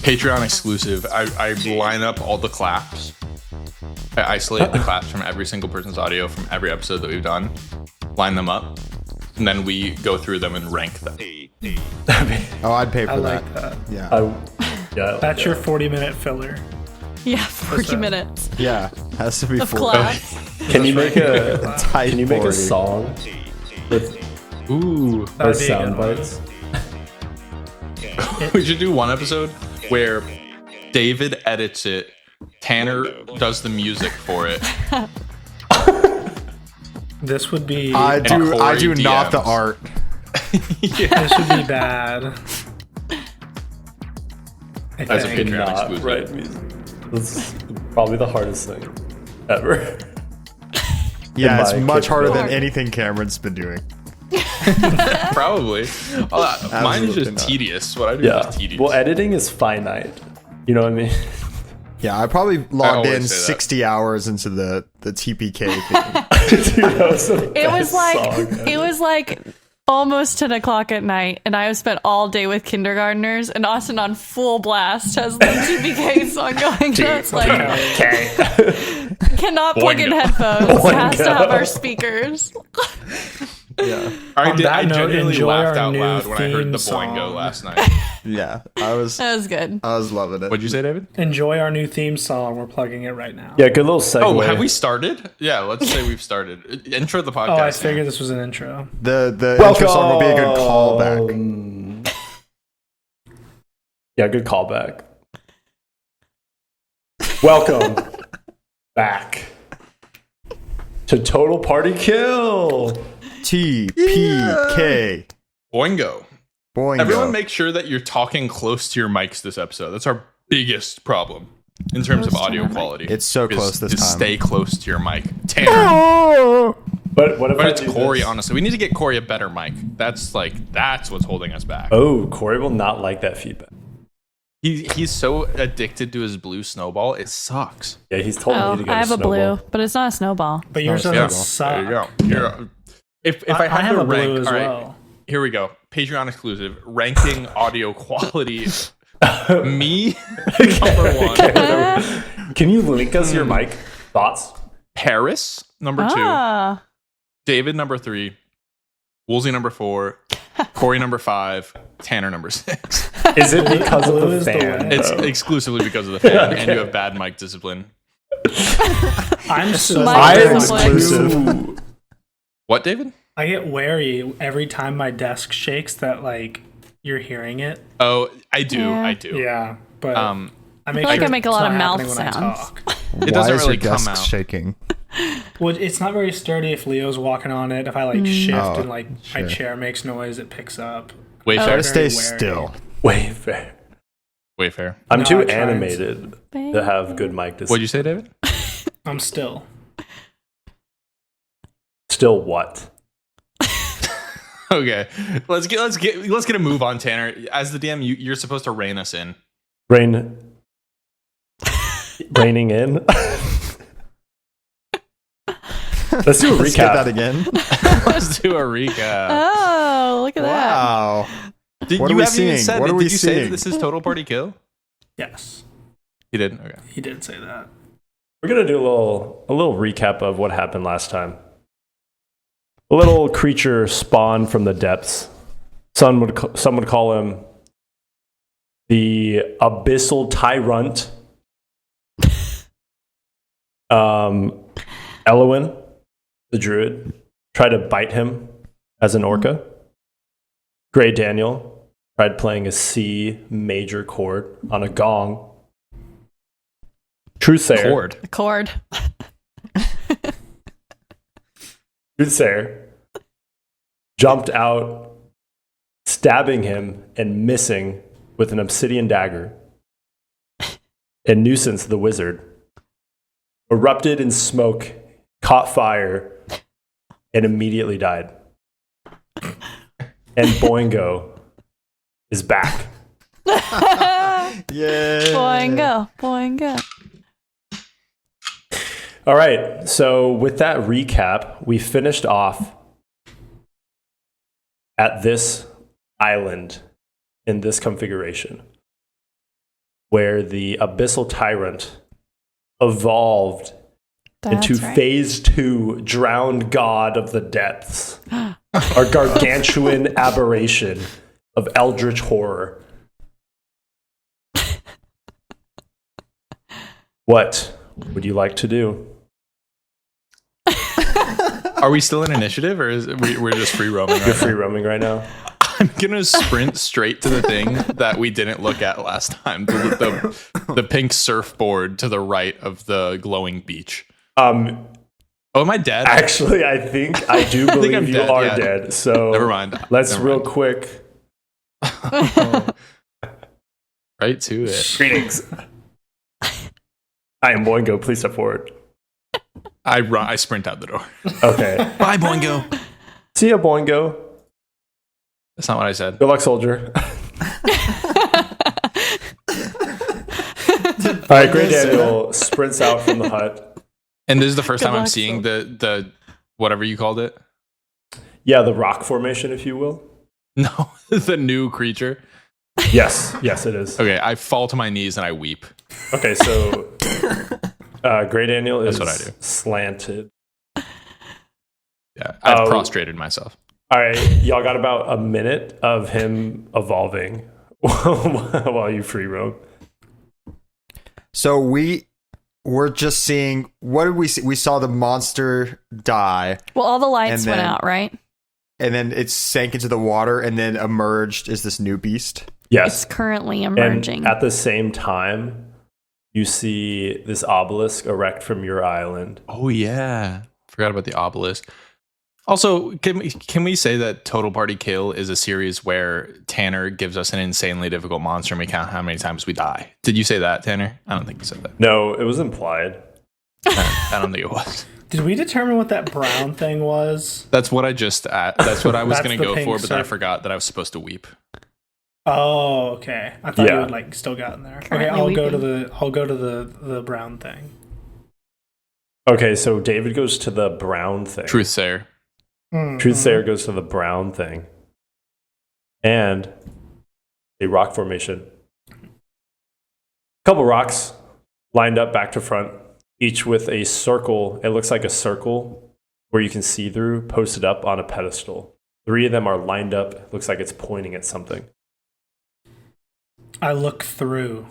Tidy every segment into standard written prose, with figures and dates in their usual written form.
Patreon exclusive. I line up all the claps. I isolate the claps from every single person's audio from every episode that we've done, line them up, and then we go through them and rank them. Oh, I'd pay for I that. like that. Yeah. That's your 40-minute filler. Yeah, 40 minutes Yeah. Has to be of 40. class. Can you make a Tight Can you make 40. a song with Ooh. That'd those be a sound good one. bites? We should do one episode where David edits it, Tanner does the music for it. This would be. I do Corey not the DMs. art. This would be bad. I That's a think. Patreon Not exclusive. write music. That's probably the hardest thing ever. Yeah, it's my much harder than capability. anything Cameron's been doing. Probably. Mine is Absolutely just not. tedious. What I do is Yeah. just tedious. Well, editing is finite. You know what I mean? Yeah, I probably logged always in say that. 60 hours into the TPK thing. Dude, that was the It was best like song ever. it was like almost 10 o'clock at night, and I have spent all day with kindergartners, and Austin on full blast has the TPK song going. And I was like, cannot plug in Boingo. headphones. Has to Boingo. have our speakers. Yeah. I On that note, genuinely enjoy laughed our out new loud when I heard the theme boingo song. last night. Yeah. I was That was good. loving it. What'd you say, David? Enjoy our new theme song. We're plugging it right now. Yeah, good little segue. Oh, have we started? Yeah, let's say we've started. Intro the podcast. Oh, I figured this was an intro. The intro song will be a good callback. Yeah, good callback. Welcome back to Total Party Kill. TPK. Boingo. Boingo. Everyone make sure that you're talking close to your mics this episode. That's our biggest problem in terms of Close to audio my mic. quality. It's so close this time. Stay close to your mic. Tanner. But what if But I it's do Corey, this? honestly. We need to get Corey a better mic. That's what's holding us back. Oh, Corey will not like that feedback. He's so addicted to his blue snowball. It sucks. Yeah, he's told me Oh, to get I have a snowball. blue, but it's not a snowball. But yours Oh, doesn't Yeah, suck. there you go. If I had have to a blue rank, as all right, well. here we go. Patreon exclusive ranking audio quality. Me number one. Can you link us your mic thoughts? Paris number Ah, 2. David number 3. Woolsey number 4. Corey number 5. Tanner number 6. Is it because of Blue the is the fan? way. It's exclusively because of the fan, and you have bad mic discipline. I'm so. My I am discipline. exclusive. What, David? I get wary every time my desk shakes that like you're hearing it. Oh, I do. Yeah. I do. Yeah, but I make feel like sure I make a it's lot not of mouth happening when I sounds. talk. It doesn't Why is really your come desk out. shaking? Well, it's not very sturdy if Leo's walking on it. If I like shift Oh, and like my sure. chair makes noise, it picks up. Wayfair. Try to stay Very wary. still. Wayfair. Wayfair. I'm No, too I tried. animated to have good mic discipline. What'd you say, David? I'm still. Still what? Okay, let's get a move on, Tanner. As the DM, you're supposed to rein us in. Raining in? Let's do a Let's get that recap. again. Let's do a recap. Oh, look at that. Wow. Did, What you are we haven't even seeing? said What it. are we Did you say that seeing? this is Total Party Kill? Yes, You did. Okay. he did say that. We're gonna do a little recap of what happened last time. A little creature spawned from the depths. Some would call him the Abyssal Tyrant. Elowin, the druid, tried to bite him as an orca. Grey Daniel tried playing a C major chord on a gong. Truthsayer. Chord. The cord. Truthsayer jumped out, stabbing him and missing with an obsidian dagger. And Nuisance, the wizard, erupted in smoke, caught fire, and immediately died. And Boingo is back. Yeah. Boingo. Boingo. All right, so with that recap, we finished off at this island in this configuration. where the Abyssal Tyrant evolved into right. Phase 2 Drowned God of the Depths, a gargantuan aberration of eldritch horror. What would you like to do? Are we still in initiative, or we're just free roaming? You're Right free now? roaming right now. I'm gonna sprint straight to the thing that we didn't look at last time. The pink surfboard to the right of the glowing beach. Oh, am I dead? Actually, I think I do I'm believe you dead, are yeah. dead. So Never mind. Let's Never real mind. quick. Right to it. Greetings. I am Boingo. Please step forward. I sprint out the door. Okay. Bye, Boingo. See ya, Boingo. That's not what I said. Good luck, soldier. All right, Great Daniel sprints out from the hut. And this is the first Good time I'm luck, seeing the whatever you called it. Yeah, the rock formation, if you will. No, the new creature. Yes, it is. Okay, I fall to my knees and I weep. Okay, so Great Daniel is That's what I do. slanted. Yeah, I've prostrated myself. All right, y'all got about a minute of him evolving while you free roam. So we're just seeing, what did we see? We saw the monster die, Well, all the lights And went then- out, right? and then it sank into the water, and then emerged as this new beast. Yes. It's currently emerging. And at the same time, you see this obelisk erect from your island. Oh yeah, forgot about the obelisk. Also, can we say that Total Party Kill is a series where Tanner gives us an insanely difficult monster and we count how many times we die? Did you say that, Tanner? I don't think you said that. No, it was implied. I don't think it was. Did we determine what that brown thing was? That's what I just. That's what I was That's going to the go pink for, but then I surf. forgot that I was supposed to weep. Oh, okay. I thought you Yeah. had like still gotten there. Okay, Currently I'll go to weeping. the brown thing. Okay, so David goes to the brown thing. Truthsayer. Truthsayer goes to the brown thing. And a rock formation. A couple rocks lined up back to front, each with a circle. It looks like a circle where you can see through, posted up on a pedestal. 3 of them are lined up. It looks like it's pointing at something. I look through.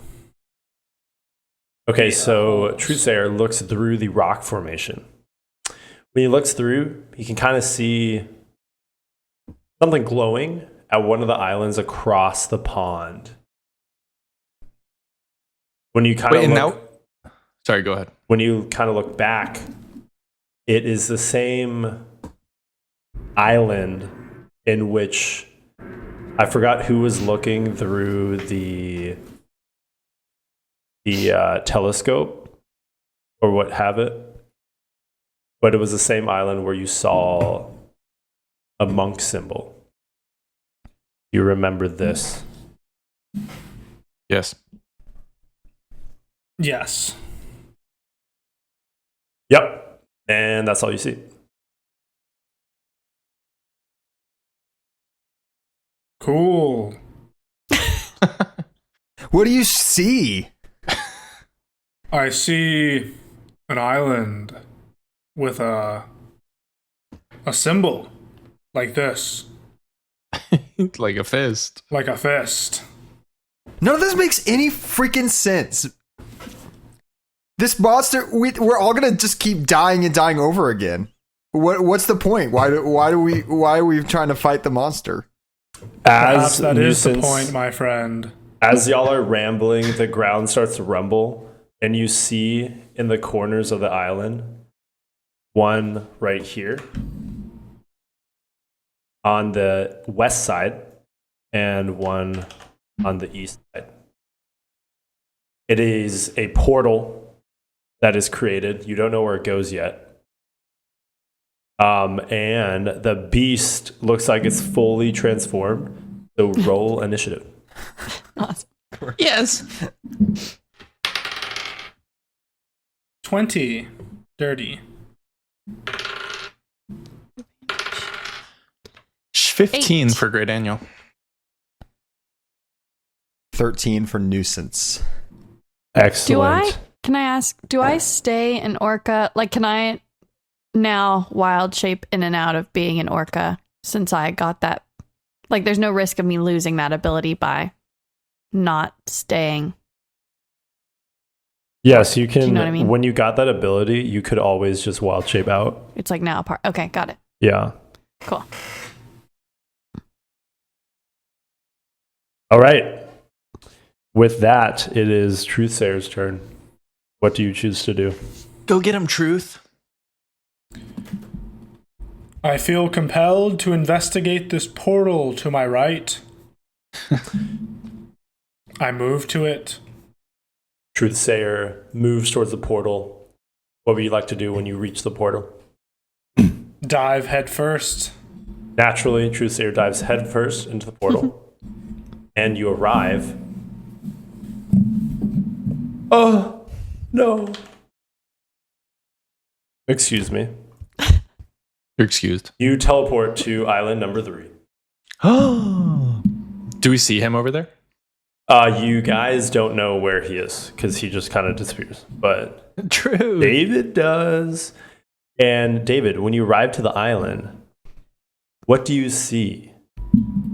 Okay, so Truthsayer looks through the rock formation. When he looks through, he can kind of see something glowing at one of the islands across the pond. When you kind Wait, of and look, now. Sorry, go ahead. when you kind of look back, it is the same island in which I forgot who was looking through the telescope or what have it. But it was the same island where you saw a monk symbol. You remember this? Yes. Yes. Yep. And that's all you see. Cool. What do you see? I see an island with a symbol like this, Like a fist. like a fist. None of this makes any freaking sense. This monster, we're all gonna just keep dying and dying over again. What's the point? Why are we trying to fight the monster? Perhaps that is the nuisance- point, my friend. As y'all are rambling, the ground starts to rumble, and you see in the corners of the island, one right here on the west side, and one on the east side. It is a portal that is created. You don't know where it goes yet. And the beast looks like it's fully transformed. So roll initiative. Awesome. Yes. 20. Dirty. 15 8. for Great Daniel. 13 for nuisance. Excellent. Can I ask, do I stay an orca? Like, can I now wild shape in and out of being an orca since I got that? Like, there's no risk of me losing that ability by not staying. Yes, you can. Do you know what I mean? When you got that ability, you could always just wild shape out. It's like now a part. Okay, got it. Yeah. Cool. All right. With that, it is Truthsayer's turn. What do you choose to do? Go get him, Truth. I feel compelled to investigate this portal to my right. I move to it. Truthsayer moves towards the portal. What would you like to do when you reach the portal? Dive head first. Naturally, Truthsayer dives headfirst into the portal. And you arrive. Oh, no. Excuse me. You're excused. You teleport to island number 3. Do we see him over there? You guys don't know where he is because he just kind of disappears. But True. David does. And David, when you arrive to the island, what do you see?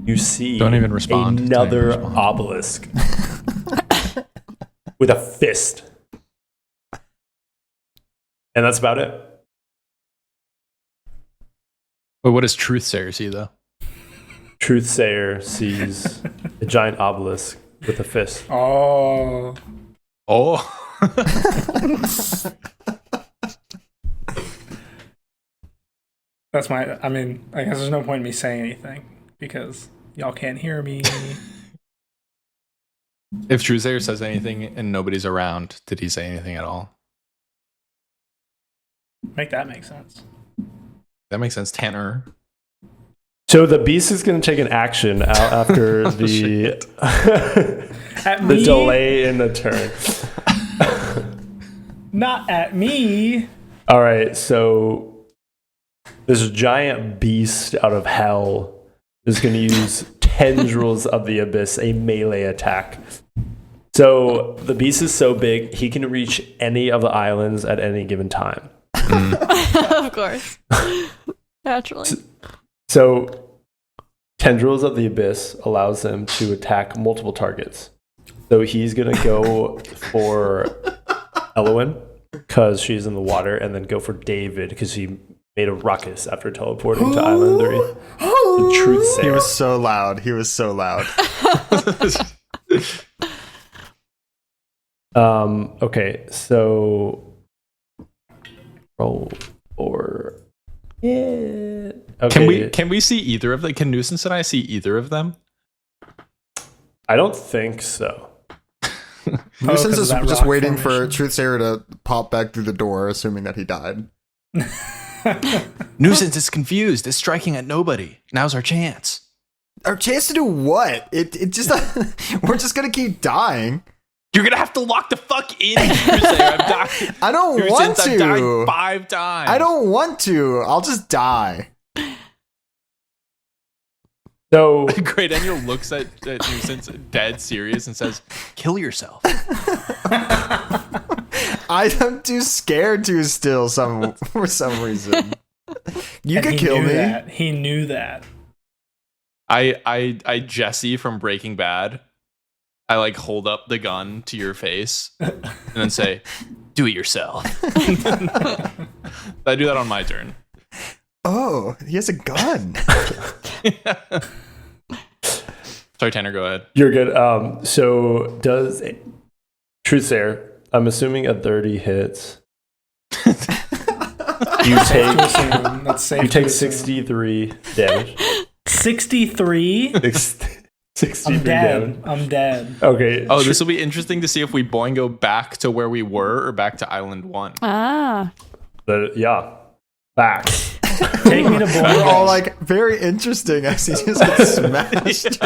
You see Don't even respond. another obelisk with a fist. And that's about it. But what does Truthsayer see, though? Truthsayer sees a giant obelisk with a fist. Oh. Oh. That's my, I mean, I guess there's no point in me saying anything because y'all can't hear me. If Truthsayer says anything and nobody's around, did he say anything at all? Make that make sense. That makes sense, Tanner. So the beast is going to take an action out after the At the me? delay in the turn. Not at me. All right, so this giant beast out of hell is going to use Tendrils of the Abyss, a melee attack. So the beast is so big, he can reach any of the islands at any given time. Of course. Naturally. So Tendrils of the Abyss allows him to attack multiple targets. So he's going to go for Elowen because she's in the water, and then go for David because he made a ruckus after teleporting to Island 3. The truth He sayer. was so loud. He was so loud. Okay, so roll for it. Okay. Can we see either of them? Can Nuisance and I see either of them? I don't think so. Nuisance 'cause of is that just rock waiting for formation. Truthsayer to pop back through the door, assuming that he died. Nuisance is confused. It's striking at nobody. Now's our chance. Our chance to do what? It just we're just gonna keep dying. You're gonna have to lock the fuck in, Truthsayer. I've died. I don't want I've died to. 5 times. I don't want to. I'll just die. So Great Daniel looks at Nuisance dead serious and says, "Kill yourself." I'm too scared to still for some reason. You And could he kill knew me. That. He knew that. I Jesse from Breaking Bad. I like hold up the gun to your face and then say, "Do it yourself." I do that on my turn. Oh, he has a gun. Sorry, Tanner, go ahead. you're good. So does Truthsayer, I'm assuming a 30 hits. You take That's safe. you to take assume. 63 damage. 63. 63 I'm damage. dead. I'm dead. Okay. Oh, this will be interesting to see if we boingo back to where we were or back to Island 1. Ah. Yeah. Back. Take me to We're all Bournemouth. like very interesting as he just gets smashed.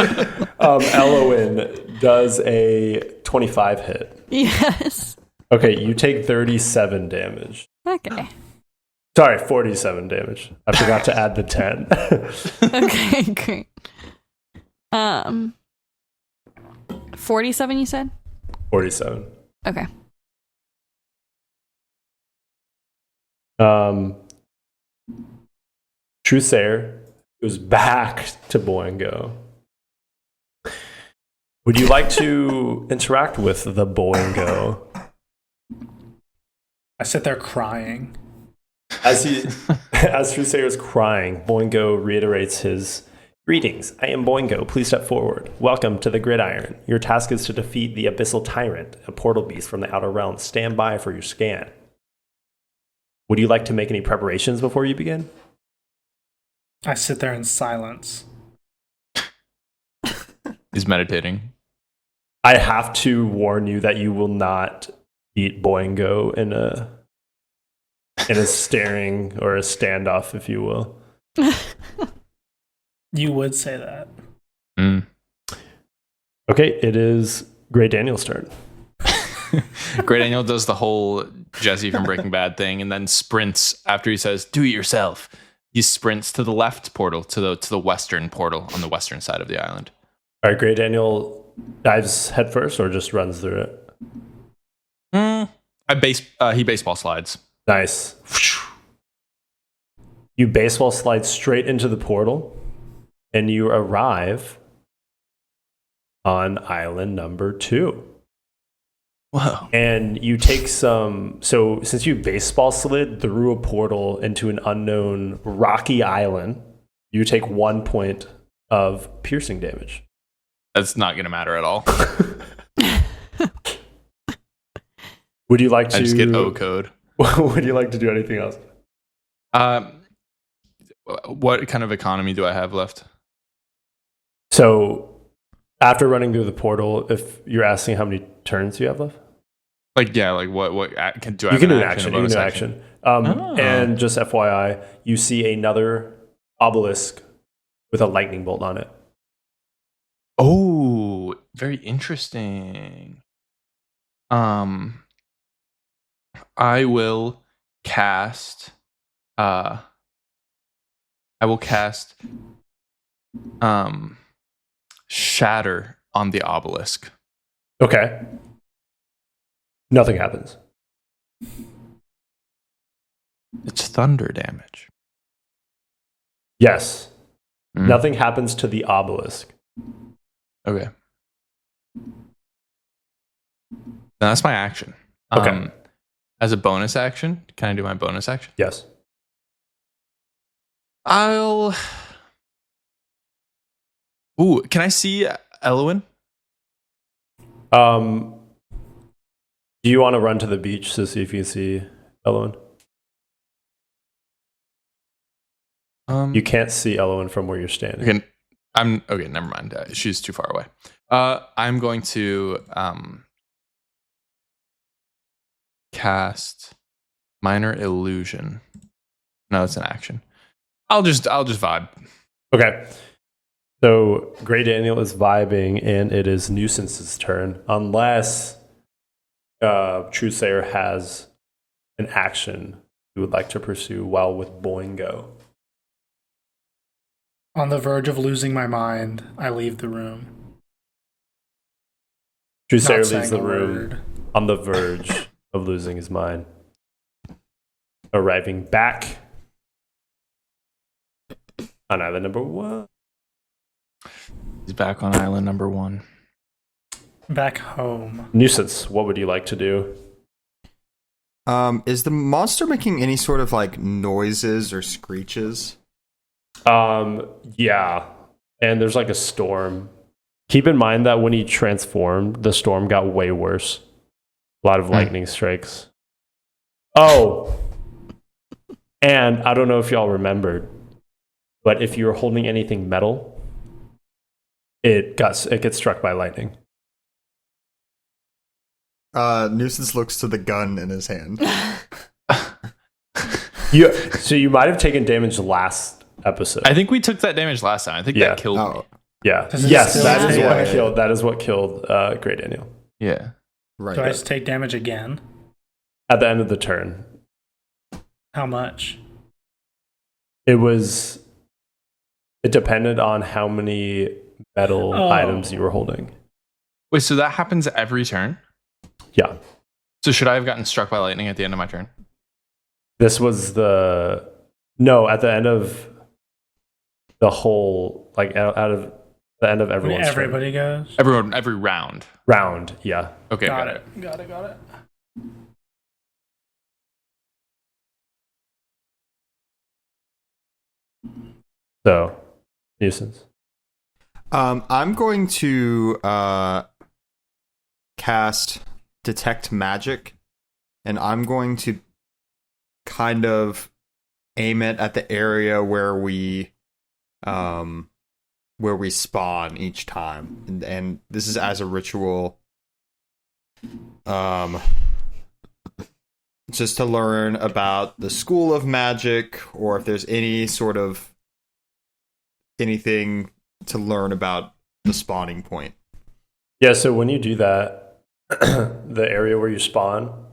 Elowen does a 25 hit. Yes. Okay, you take 37 damage. Okay. Sorry, 47 damage. I forgot to add the 10. Okay, great. 47 you said? 47. Okay. Trusair goes back to Boingo. Would you like to interact with the Boingo? I sit there crying. As Trusair is crying, Boingo reiterates his greetings. I am Boingo. Please step forward. Welcome to the Gridiron. Your task is to defeat the Abyssal Tyrant, a portal beast from the Outer Realms. Stand by for your scan. Would you like to make any preparations before you begin? I sit there in silence. He's meditating. I have to warn you that you will not beat Boingo in a staring or a standoff, if you will. You would say that. Mm. Okay, it is Grey Daniel's turn. Grey Daniel does the whole Jesse from Breaking Bad thing and then sprints after he says, "Do it yourself." He sprints to the left portal, to the western portal on the western side of the island. All right, Grey Daniel dives headfirst or just runs through it? He baseball slides. Nice. You baseball slide straight into the portal, and you arrive on island number 2. Whoa. And you take some... So since you baseball slid through a portal into an unknown rocky island, you take 1 point of piercing damage. That's not going to matter at all. Would you like to... I just get O code. Would you like to do anything else? What kind of economy do I have left? So after running through the portal, if you're asking how many turns you have left? What do I You have can do an an action. You can do an action. Oh. And just FYI, you see another obelisk with a lightning bolt on it. Oh, very interesting. I will cast Shatter on the obelisk. Okay. Nothing happens. It's thunder damage. Yes. Mm. Nothing happens to the obelisk. Okay. Now that's my action. Okay. As a bonus action, can I do my bonus action? Yes. Can I see Elwyn? Do you want to run to the beach to see if you can see Elowen? You can't see Elowen from where you're standing. Okay, never mind. She's too far away. I'm going to cast Minor Illusion. No, it's an action. I'll just vibe. Okay. So Grey Daniel is vibing, and it is Nuisance's turn, unless Trusair has an action he would like to pursue while with Boingo. On the verge of losing my mind, I leave the room. Trusair Not leaves saying the a room word. on the verge of losing his mind. Arriving back on island number 1. He's back on island number 1. Back home. Nuisance, what would you like to do? Is the monster making any sort of like noises or screeches? Yeah. And there's like a storm. Keep in mind that when he transformed, the storm got way worse. A lot of lightning strikes. Oh. And I don't know if y'all remembered, but if you were holding anything metal, it gets struck by lightning. Nuisance looks to the gun in his hand. So you might have taken damage last episode. I think we took that damage last time. I think that killed me. Yeah. Does it Yes, still that is take what damage? killed. That is what killed Grey Daniel Yeah. Right. Do I just take damage again? at the end of the turn. How much? It depended on how many metal items you were holding. Wait, so that happens every turn? Yeah. So should I have gotten struck by lightning at the end of my turn? This was at the end of the whole, like out of the end of everyone's turn. Everybody goes. Every round. Round, yeah. Okay, Got it. Got it. So, nuisance. I'm going to cast Detect Magic, and I'm going to kind of aim it at the area where we spawn each time, and this is as a ritual, just to learn about the school of magic, or if there's any sort of anything to learn about the spawning point. Yeah, so when you do that, the area where you spawn,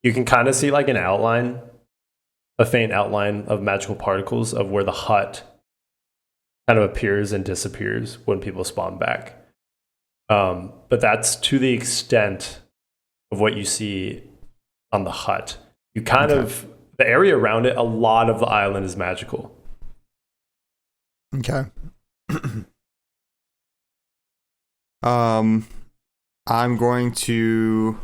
you can kind of see like an outline, a faint outline of magical particles of where the hut kind of appears and disappears when people spawn back. But that's to the extent of what you see on the hut. You kind of, the area around it, a lot of the island is magical. Okay. I'm going to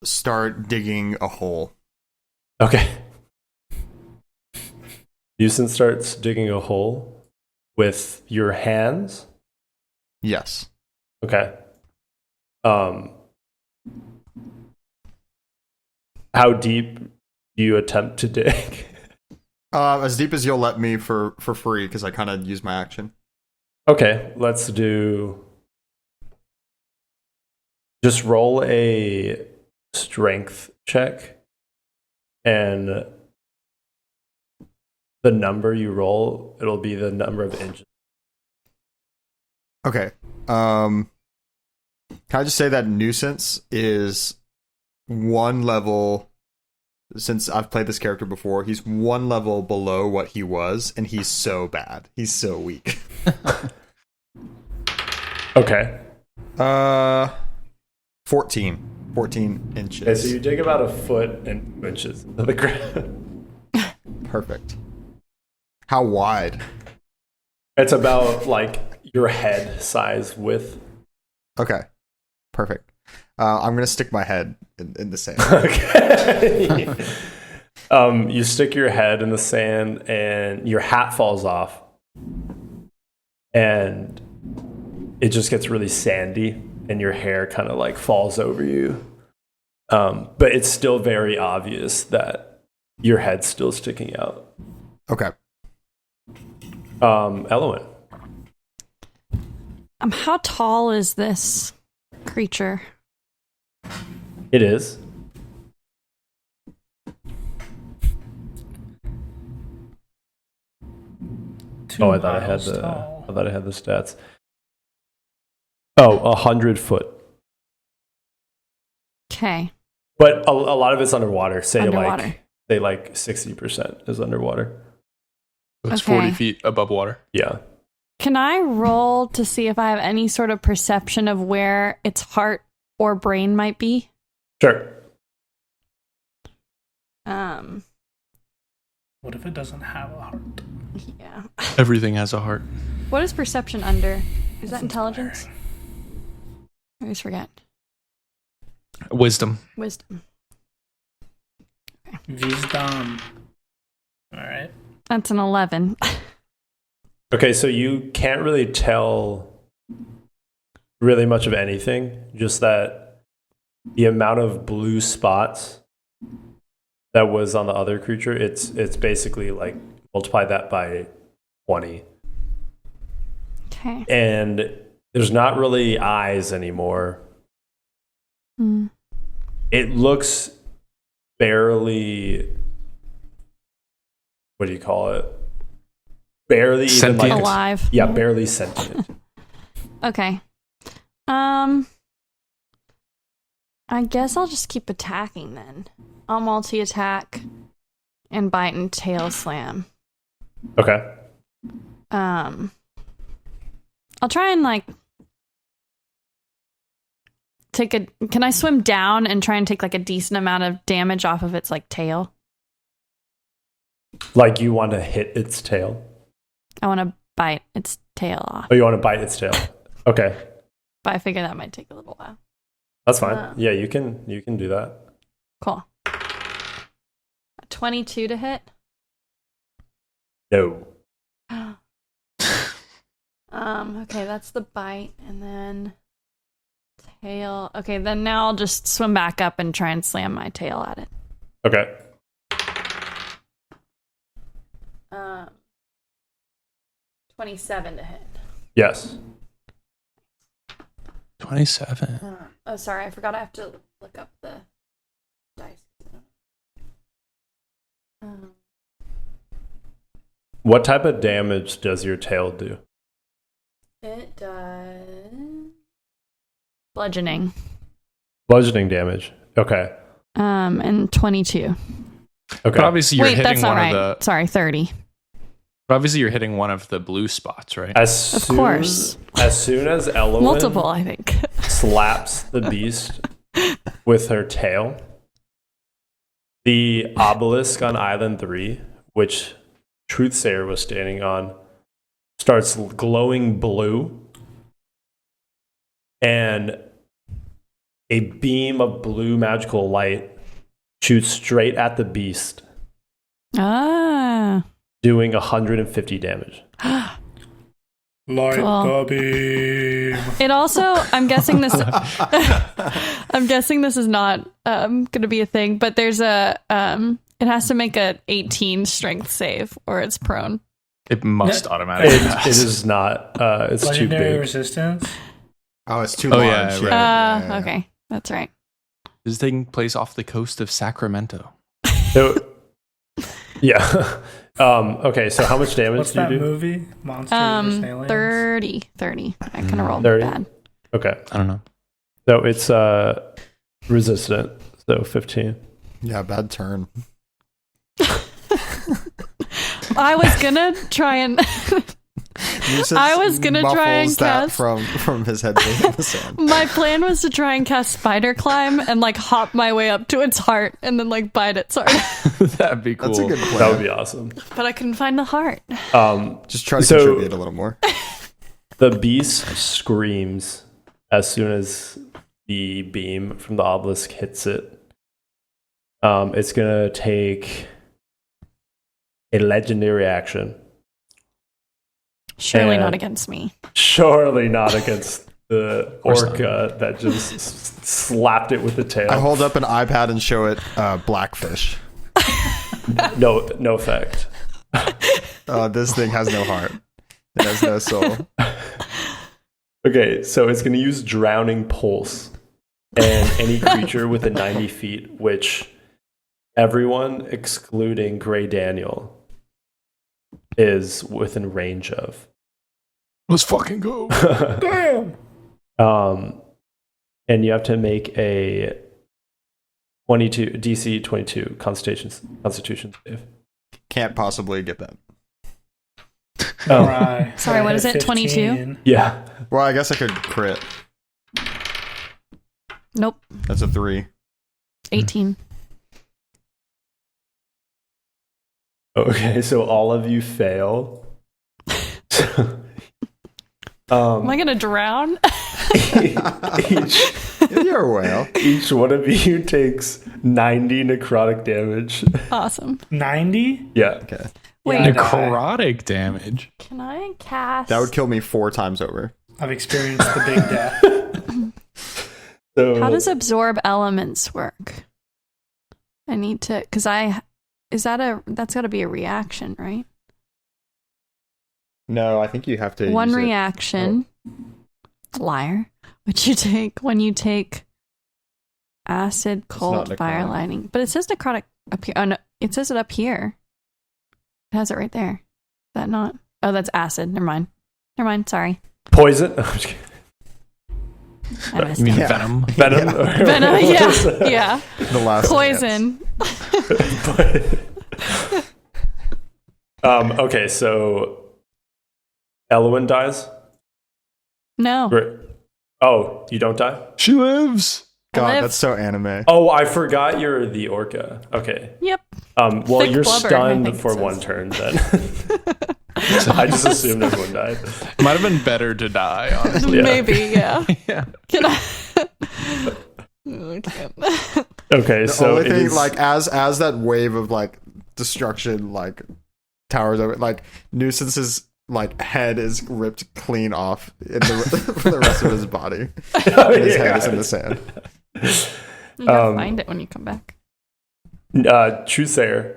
start digging a hole. Okay. Nuisance starts digging a hole with your hands. Yes. Okay. How deep do you attempt to dig? As deep as you'll let me for free, because I kind of use my action. Okay, let's do. Just roll a strength check, and the number you roll, it'll be the number of inches. Okay. Can I just say that Nuisance is one level, since I've played this character before, he's one level below what he was, and he's so bad. He's so weak. Okay. 14 inches. Okay, so you dig about a foot and 2 inches into the ground. Perfect. How wide? It's about like your head size width. Okay. Perfect. I'm going to stick my head in the sand. Okay. You stick your head in the sand and your hat falls off. And it just gets really sandy and your hair kind of like falls over you. But it's still very obvious that your head's still sticking out. Okay. Elowen. How tall is this creature? It is. Oh, I thought I had the stats. Oh, 100 foot. Okay. But a lot of it's underwater. Say Underwater. like 60% is underwater. It's Okay. 40 feet above water. Yeah. Can I roll to see if I have any sort of perception of where its heart or brain might be? Sure. What if it doesn't have a heart? Yeah. Everything has a heart. What is perception under? Is that intelligence? I always forget. Wisdom. Wisdom. Wisdom. All right. That's an 11. Okay, so you can't really tell really much of anything, just that the amount of blue spots that was on the other creature, it's basically like multiply that by 20. Okay. And there's not really eyes anymore. Mm. It looks barely, what do you call it? Barely Sentient. even like Alive. Yeah, barely sentient. Okay. I guess I'll just keep attacking then. I'll multi-attack and bite and tail slam. Okay. I'll try and like Can I swim down and try and take like a decent amount of damage off of its like tail? Like you want to hit its tail? I want to bite its tail off. Oh, you want to bite its tail? Okay, But I figure that might take a little while. that's fine. Yeah, you can do that. Cool. 22 to hit. No. Okay, that's the bite, and then tail. Okay, then now I'll just swim back up and try and slam my tail at it. Okay. 27 to hit. Yes. 27. Oh, sorry, I forgot I have to look up the dice. What type of damage does your tail do? It does bludgeoning. Bludgeoning damage. Okay. And 22. Okay. But obviously you're Wait, hitting that's not one right. of the. Sorry, 30. But obviously you're hitting one of the blue spots, right? Of course. As soon as Elowen Multiple, I think. slaps the beast with her tail, the obelisk on Island 3, which Truthsayer was standing on, starts glowing blue, and a beam of blue magical light shoots straight at the beast, Ah. doing 150 damage. Light Cool. the beam. It also, I'm guessing this is not going to be a thing, but there's it has to make a 18 strength save or it's prone. It must automatically It pass. is not. It's too Legendary big. resistance. Oh, it's too Oh, large. yeah, right. Yeah. Okay, that's right. This is taking place off the coast of Sacramento. So, yeah. Okay, so how much damage What's do you that do? movie? Monsters vs. Aliens? 30. I kind of rolled 30? bad. Okay. I don't know. So it's resistant. So 15. Yeah, bad turn. I was gonna try and I was gonna try and muffles that cast. from his head in the sand. My plan was to try and cast spider climb and like hop my way up to its heart and then like bite its heart. That'd be cool. That's a good plan. That would be awesome. But I couldn't find the heart. Just try to So- contribute a little more. The beast screams as soon as the beam from the obelisk hits it. It's going to take a legendary action. Surely And- not against me. Surely not against the course not. orca that just slapped it with the tail. I hold up an iPad and show it Blackfish. No effect. This thing has no heart. It has no soul. Okay, so it's going to use Drowning Pulse. And any creature within 90 feet, which everyone excluding Grey Daniel is within range of. Let's fucking go. Damn. And you have to make a 22 DC 22 Constitution save. Can't possibly get that. Oh. Right. Sorry, what is it, 22? 15. Yeah. Well, I guess I could crit. Nope. That's a 3. 18. Okay, so all of you fail. Am I gonna drown? You're a whale. Each one of you takes 90 necrotic damage. Awesome. 90? Yeah. Okay. Wait, Yeah, Necrotic damage. can I cast? That would kill me 4 times over. I've experienced the big death. So How does absorb elements work? I need to, because that's got to be a reaction, right? No, I think you have to One use it. reaction. Liar. Which you take when you take acid, cold, not fire, necrotic. lightning. But it says necrotic up here. Oh, no, it says it up here. It has it right there. Is that not? Oh, that's acid. Never mind. Sorry. poison? I'm just kidding. I missed You mean it. Yeah. venom? Venom? Venom, yeah. The last Poison. Okay, so Elowen dies. No. Great. Oh, you don't die? She lives. God, live. that's so anime. Oh, I forgot you're the orca. Okay. Yep. Well, Thick you're blubber, I stunned think it for says. one turn then. I just assumed everyone died. Might have been better to die, honestly. Yeah. Maybe, yeah. Yeah. Can I? I can't. Okay, The so only it thing, is, like, as that wave of like destruction like towers over, like Nuisance's like head is ripped clean off in the from the rest of his body. And his head is in the sand. You gotta find it when you come back. Truesayer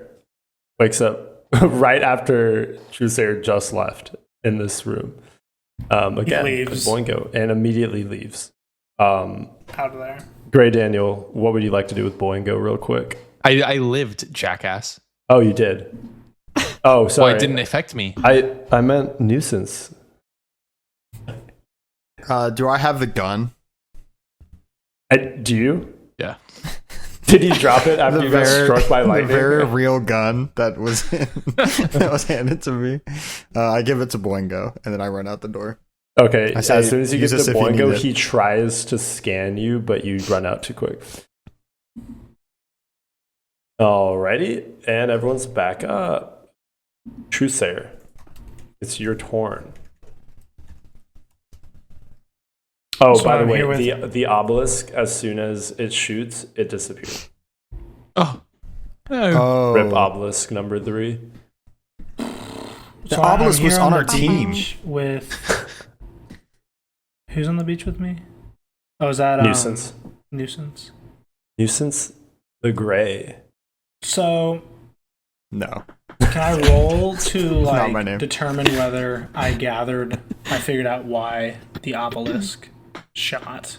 wakes up right after Truesayer just left in this room. Again, leaves. Boingo, and immediately leaves. Out of there. Gray Daniel, what would you like to do with Boingo real quick? I lived, jackass. Oh, you did. Oh, sorry. Well, it didn't affect me. I meant nuisance. Do I have the gun? Do you? Yeah. Did he drop it after you got struck by the lightning? very real gun that was that was handed to me. I give it to Boingo, and then I run out the door. Okay, I as say, soon as you get use to this if you need Boingo, it. he tries to scan you, but you run out too quick. Alrighty, and everyone's back up. Truesayer, it's your turn. Oh, So by the I'm way, here with- the obelisk, as soon as it shoots, it disappears. Oh. Oh, Rip obelisk number 3. The obelisk I'm was here on the our team. beach with who's on the beach with me? Oh, is that Nuisance. Nuisance. Nuisance the Gray. So no. can I roll to not my like name. determine whether I figured out why the obelisk shot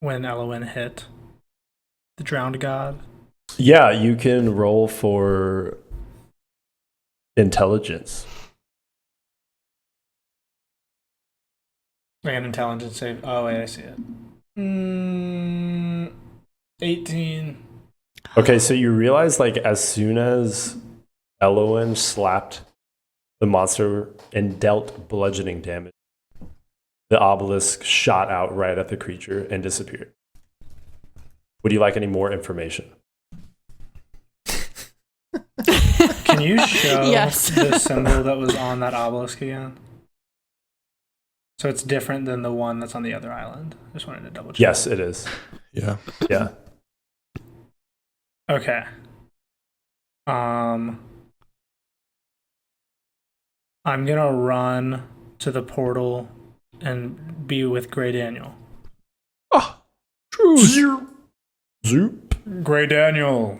when Elowin hit the drowned god? Yeah, you can roll for intelligence. Like an intelligence save. Oh wait, I see it. 18. Okay, so you realize, like, as soon as Elowin slapped the monster and dealt bludgeoning damage, the obelisk shot out right at the creature and disappeared. Would you like any more information? Can you show Yes. the symbol that was on that obelisk again? So it's different than the one that's on the other island. Just wanted to double check. Yes, it is. Yeah. Yeah. Okay. I'm gonna run to the portal and be with Gray Daniel. Oh. Truth. Zoop. Gray Daniel,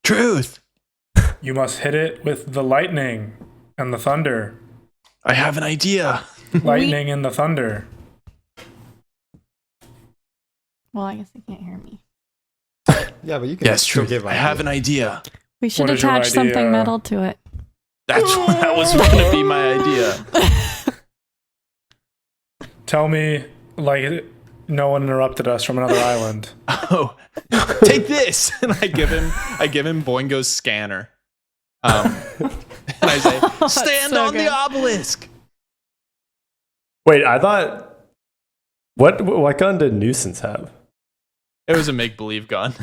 Truth. you must hit it with the lightning and the thunder. I have an idea. Lightning and the thunder. Well, I guess they can't hear me. Yeah, but you can. Yes, still true. give I have an idea. We should What is your attach something idea? metal to it. That was going to be my idea. Tell me, like, no one interrupted us from another island. Oh, take this, and I give him Boingo's scanner. And I say, stand so on good. the obelisk. Wait, I thought... What gun did Nuisance have? It was a make-believe gun.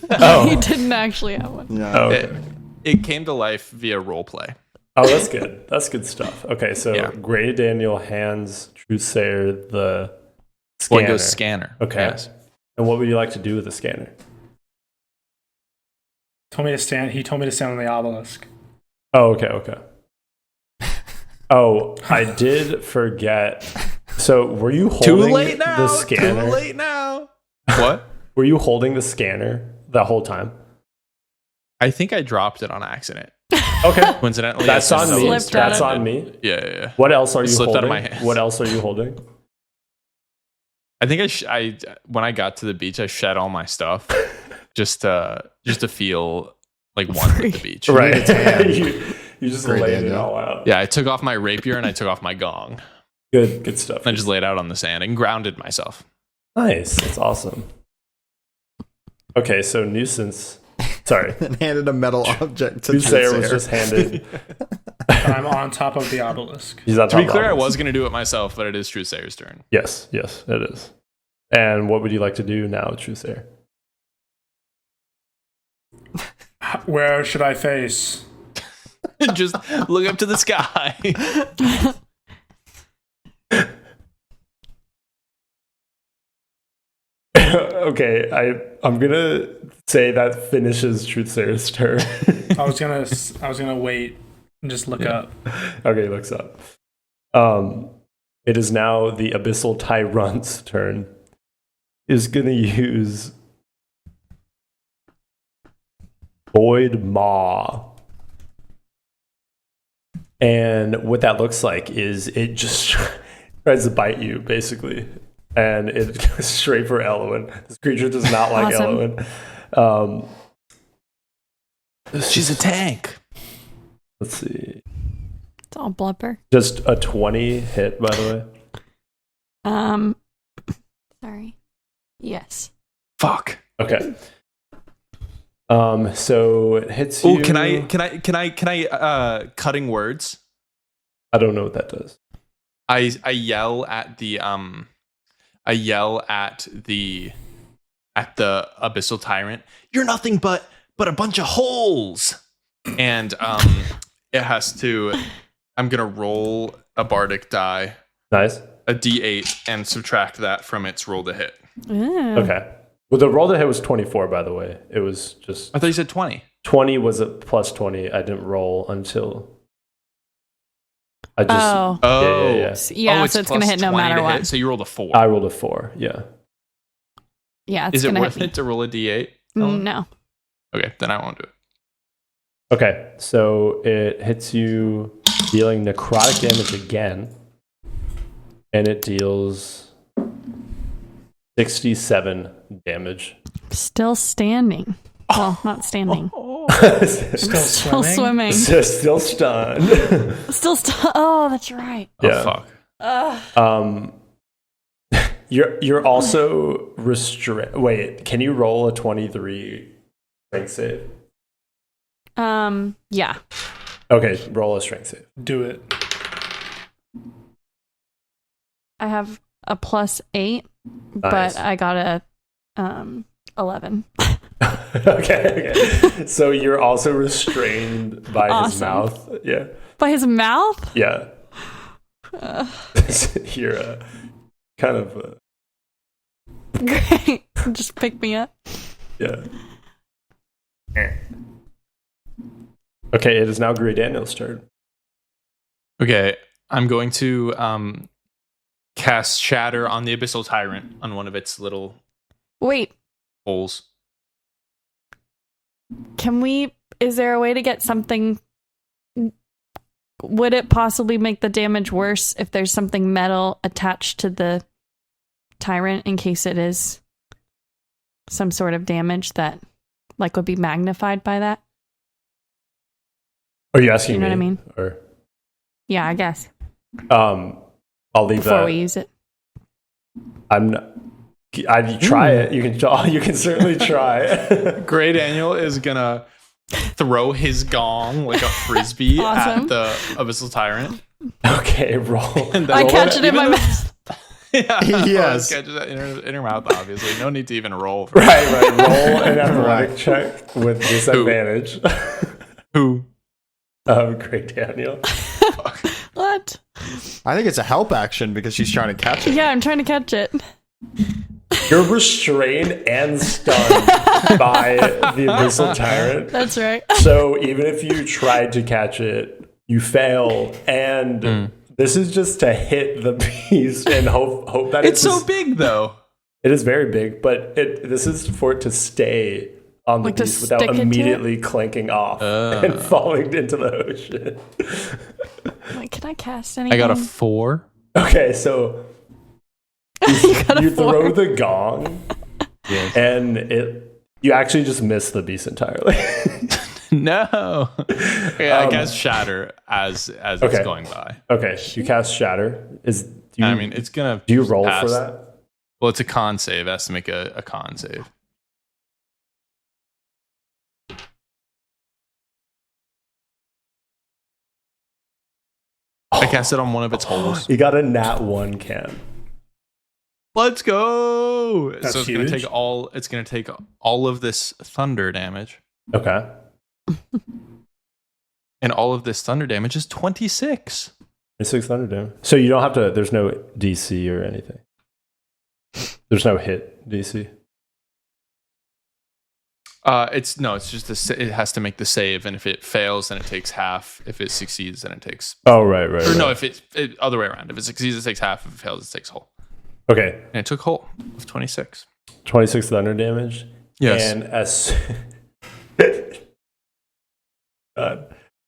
Oh. He didn't actually have one. Yeah. Oh, it, okay. it came to life via roleplay. Oh, that's good. That's good stuff. Okay, so Yeah. Gray Daniel hands Truesayer the scanner. Boingo's scanner. Okay. Yes. And what would you like to do with the scanner? He told me to stand on the obelisk. Oh, okay. Oh, I did forget. So, were you Too holding late now. the scanner? Too late now. What? Were you holding the scanner the whole time? I think I dropped it on accident. Okay. Coincidentally, That's I on think me. that was Slipped out That's of on intended. me. Yeah. What else are you Slipped holding? out of my hands. What else are you holding? I think I when I got to the beach, I shed all my stuff just to feel like one with the beach. Right. tan. you just Gray laid it Daniel. all out. Yeah, I took off my rapier and I took off my gong. Good stuff. I just laid out on the sand and grounded myself. Nice. That's awesome. Okay, so Nuisance. Sorry. And handed a metal object to Truesayer was Truesayer. just handed And I'm on top of the obelisk. He's on To be top of clear, I obelisk. was going to do it myself, but it is Truthsayer's turn. Yes, it is. And what would you like to do now, Truthsayer? Where should I face? Just look up to the sky. Okay, I'm gonna say that finishes Truthsayer's turn. I was gonna wait and just look up. Okay, he looks up. It is now the Abyssal Tyrant's turn. Is gonna use Void Maw. And what that looks like is it just tries to bite you, basically. And it goes straight for Elwyn. This creature does not like Awesome. Elwyn. She's a tank. Let's see. It's all blubber. Just a 20 hit, by the way. Sorry. Yes. Fuck. Okay. So it hits you. Oh, can I cutting words? I don't know what that does. I yell at the Abyssal Tyrant. You're nothing but a bunch of holes. And it has to. I'm gonna roll a bardic die, Nice. a d8, and subtract that from its roll to hit. Ooh. Okay. Well, the roll to hit was 24, by the way. It was just I thought you said 20. 20 was a plus 20. I didn't roll until I just. Oh. Oh, Yeah. Yeah, so it's going to plus hit no 20 matter to what. hit, so you rolled a 4. I rolled a 4. Yeah. Yeah, it's Is it going to worth hit me. it to roll a d8? No. Okay, then I won't do it. Okay. So it hits you, dealing necrotic damage again, and it deals 67 damage. Still standing. Well, not standing. Still swimming. Still stunned. Still Oh, that's right. Oh, Yeah. fuck. You're also Wait, can you roll a 23 strength save? Yeah. Okay, roll a strength save. Do it. I have a +8, Nice. but I got a 11. Okay. So you're also restrained by his Awesome. mouth. Yeah. By his mouth? Yeah. You're kind of Great. Just pick me up. yeah. Okay, it is now Grey Daniel's turn. Okay, I'm going to cast Shatter on the Abyssal Tyrant on one of its little Wait, holes. is there a way to get something? Would it possibly make the damage worse if there's something metal attached to the tyrant in case it is some sort of damage that would be magnified by that? Are you asking You know me? what I mean? Or Yeah, I guess. I'll leave Before that. we use it. I'd try it. You can certainly try. Grey Daniel is gonna throw his gong like a frisbee Awesome. at the Abyssal Tyrant. Okay, roll. And I then catch it in my even- mouth. Yeah, Yes. catches that in her mouth. Obviously, no need to even roll. For Right. Roll an athletic check with disadvantage. Who? Grey Daniel. What? I think it's a help action because she's trying to catch it. Yeah, I'm trying to catch it. You're restrained and stunned by the Abyssal Tyrant. That's right. So even if you tried to catch it, you fail. And this is just to hit the beast and hope that It's so big, though. It is very big, but this is for it to stay on the Like to beast without stick it to it? immediately clanking off and falling into the ocean. Can I cast anything? I got a 4. Okay, so you got a you 4. throw the gong, and you actually just miss the beast entirely. No. Okay, I cast Shatter as it's Okay. going by. Okay, you cast Shatter. I mean, it's gonna. Do you roll pass. for that? Well, it's a con save. It has to make a con save. I cast it on one of its holes. You got a nat 1 can. Let's go. That's so it's huge. gonna take all of this thunder damage. Okay. And all of this thunder damage is 26. 600 damage. So you don't have to, there's no DC or anything. There's no hit DC. It's just it has to make the save, and if it fails, then it takes half. If it succeeds, then it takes. Oh, right. Or no, if it other way around. If it succeeds, it takes half. If it fails, it takes whole. Okay. And it took whole of 26. 26 thunder damage. Yes. And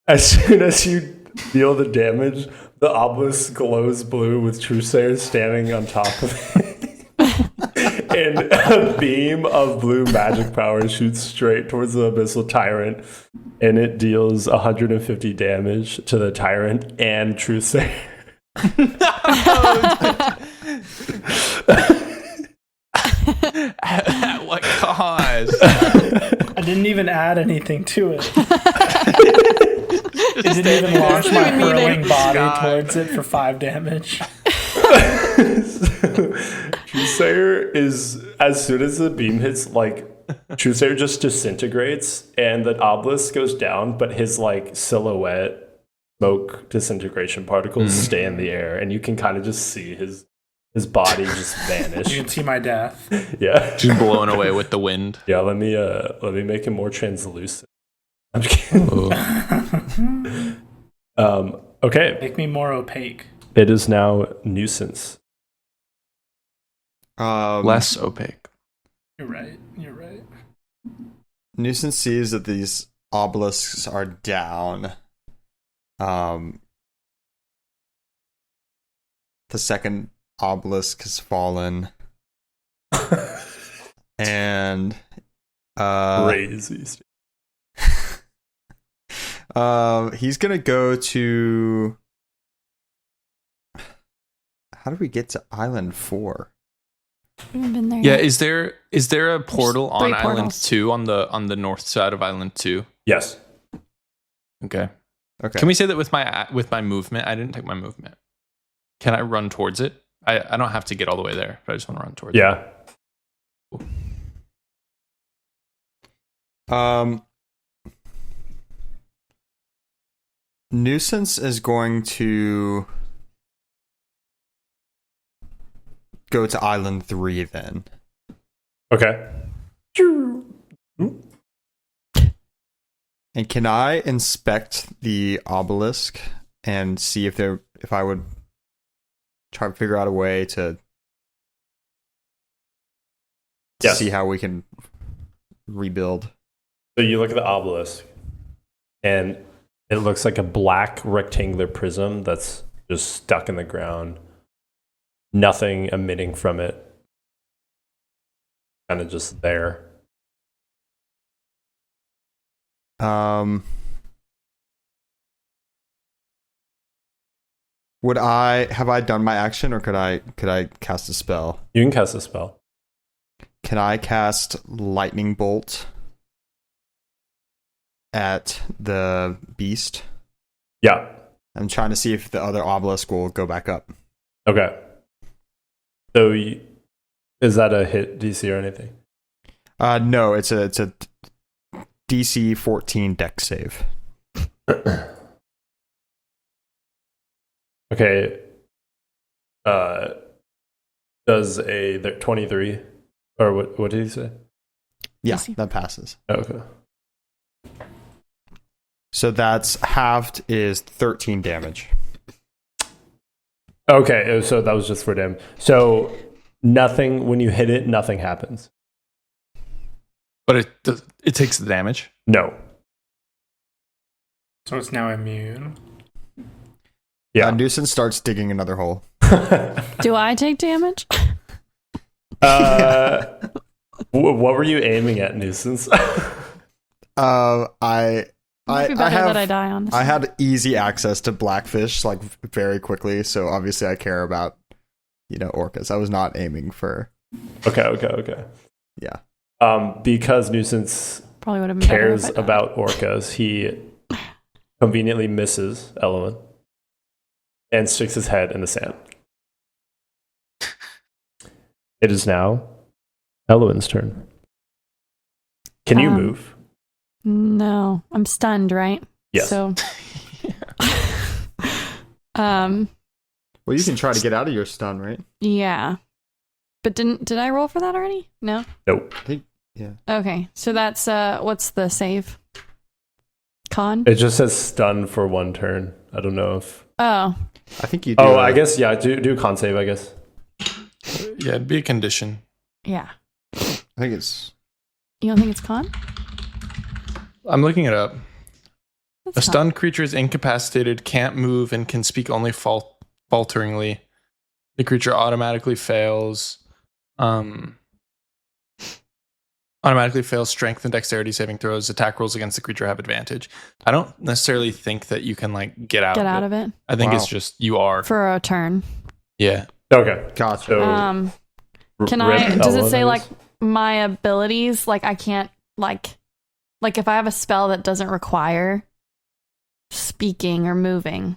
as soon as you deal the damage, the obelisk glows blue with Truesayer standing on top of it. And a beam of blue magic power shoots straight towards the Abyssal Tyrant, and it deals 150 damage to the Tyrant and Truesayer. At what cost? I didn't even add anything to it. I didn't even launch my hurling body towards it for 5 damage. Truesayer is, as soon as the beam hits, like, Truesayer just disintegrates and the obelisk goes down, but his, like, silhouette smoke disintegration particles stay in the air, and you can kind of just see his body just vanish. You can see my death. Yeah. Just blown away with the wind. Yeah, let me make it more translucent. I'm just kidding. Okay. Make me more opaque. It is now nuisance. Less opaque. You're right. Nuisance sees that these obelisks are down. The second obelisk has fallen. And Crazy. he's gonna go to. How do we get to Island 4? We haven't been there Yeah, yet. is there a portal on three Island portals. 2 on the north side of Island 2? Yes. Okay. Okay. Can we say that with my movement? I didn't take my movement. Can I run towards it? I don't have to get all the way there, but I just want to run towards it. Yeah. Nuisance is going to go to Island 3 then. Okay. And can I inspect the obelisk and see if I would try to figure out a way to Yes. see how we can rebuild? So you look at the obelisk, and it looks like a black rectangular prism that's just stuck in the ground. Nothing emitting from it. Kind of just there. Would have I done my action, or could I cast a spell? You can cast a spell. Can I cast lightning bolt at the beast? Yeah. I'm trying to see if the other obelisk will go back up. Okay. So is that a hit DC or anything? No, it's a DC 14 dex save. Okay. Does a 23 or what did he say? Yeah, DC. that passes. Okay. So that's halved is 13 damage. Okay, so that was just for them. So nothing, when you hit it, nothing happens. But it takes the damage. No. So it's now immune. Yeah. Nuisance starts digging another hole. Do I take damage? What were you aiming at, Nuisance? Might be better that I die, honestly. I had easy access to blackfish like very quickly, so obviously I care about orcas. I was not aiming for. Okay. Yeah. Because Nuisance Probably would have been better cares if I died. about orcas, he conveniently misses Element. and sticks his head in the sand. It is now Elwin's turn. Can you move? No, I'm stunned, right? Yes. So, Well, you can try to get out of your stun, right? yeah. But did I roll for that already? No. Nope. I think, yeah. Okay, so that's what's the save? Con? It just says stun for 1 turn. I don't know if. Oh, I think you do. Oh, I guess, yeah, do con save, I guess. Yeah, it'd be a condition. yeah. I think it's. You don't think it's con? I'm looking it up. That's A con. stunned creature is incapacitated, can't move, and can speak only falteringly. The creature automatically fails. Automatically fails strength and dexterity saving throws. Attack rolls against the creature have advantage. I don't necessarily think that you can like get out of it. I think it's just you are. For a turn. Yeah. Okay. Gotcha. So, Can rip I? Does it Elwin, say I like guess? my abilities? Like I can't like if I have a spell that doesn't require speaking or moving,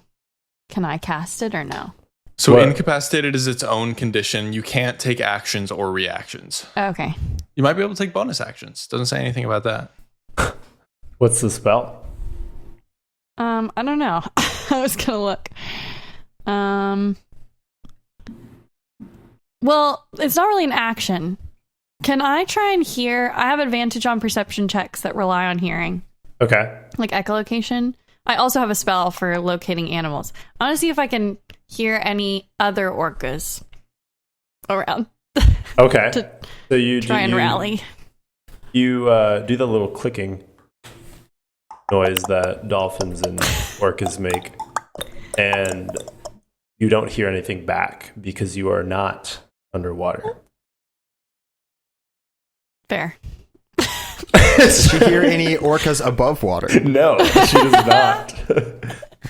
can I cast it or no? So What? incapacitated is its own condition. You can't take actions or reactions. Okay. You might be able to take bonus actions. Doesn't say anything about that. What's the spell? I don't know. I was gonna look. Well, it's not really an action. Can I try and hear? I have advantage on perception checks that rely on hearing, Okay. like echolocation. I also have a spell for locating animals. I want to see if I can hear any other orcas around. Okay. To So you try and you, rally. You do the little clicking noise that dolphins and orcas make, and you don't hear anything back because you are not underwater. Fair. Does she hear any orcas above water? No, she does not.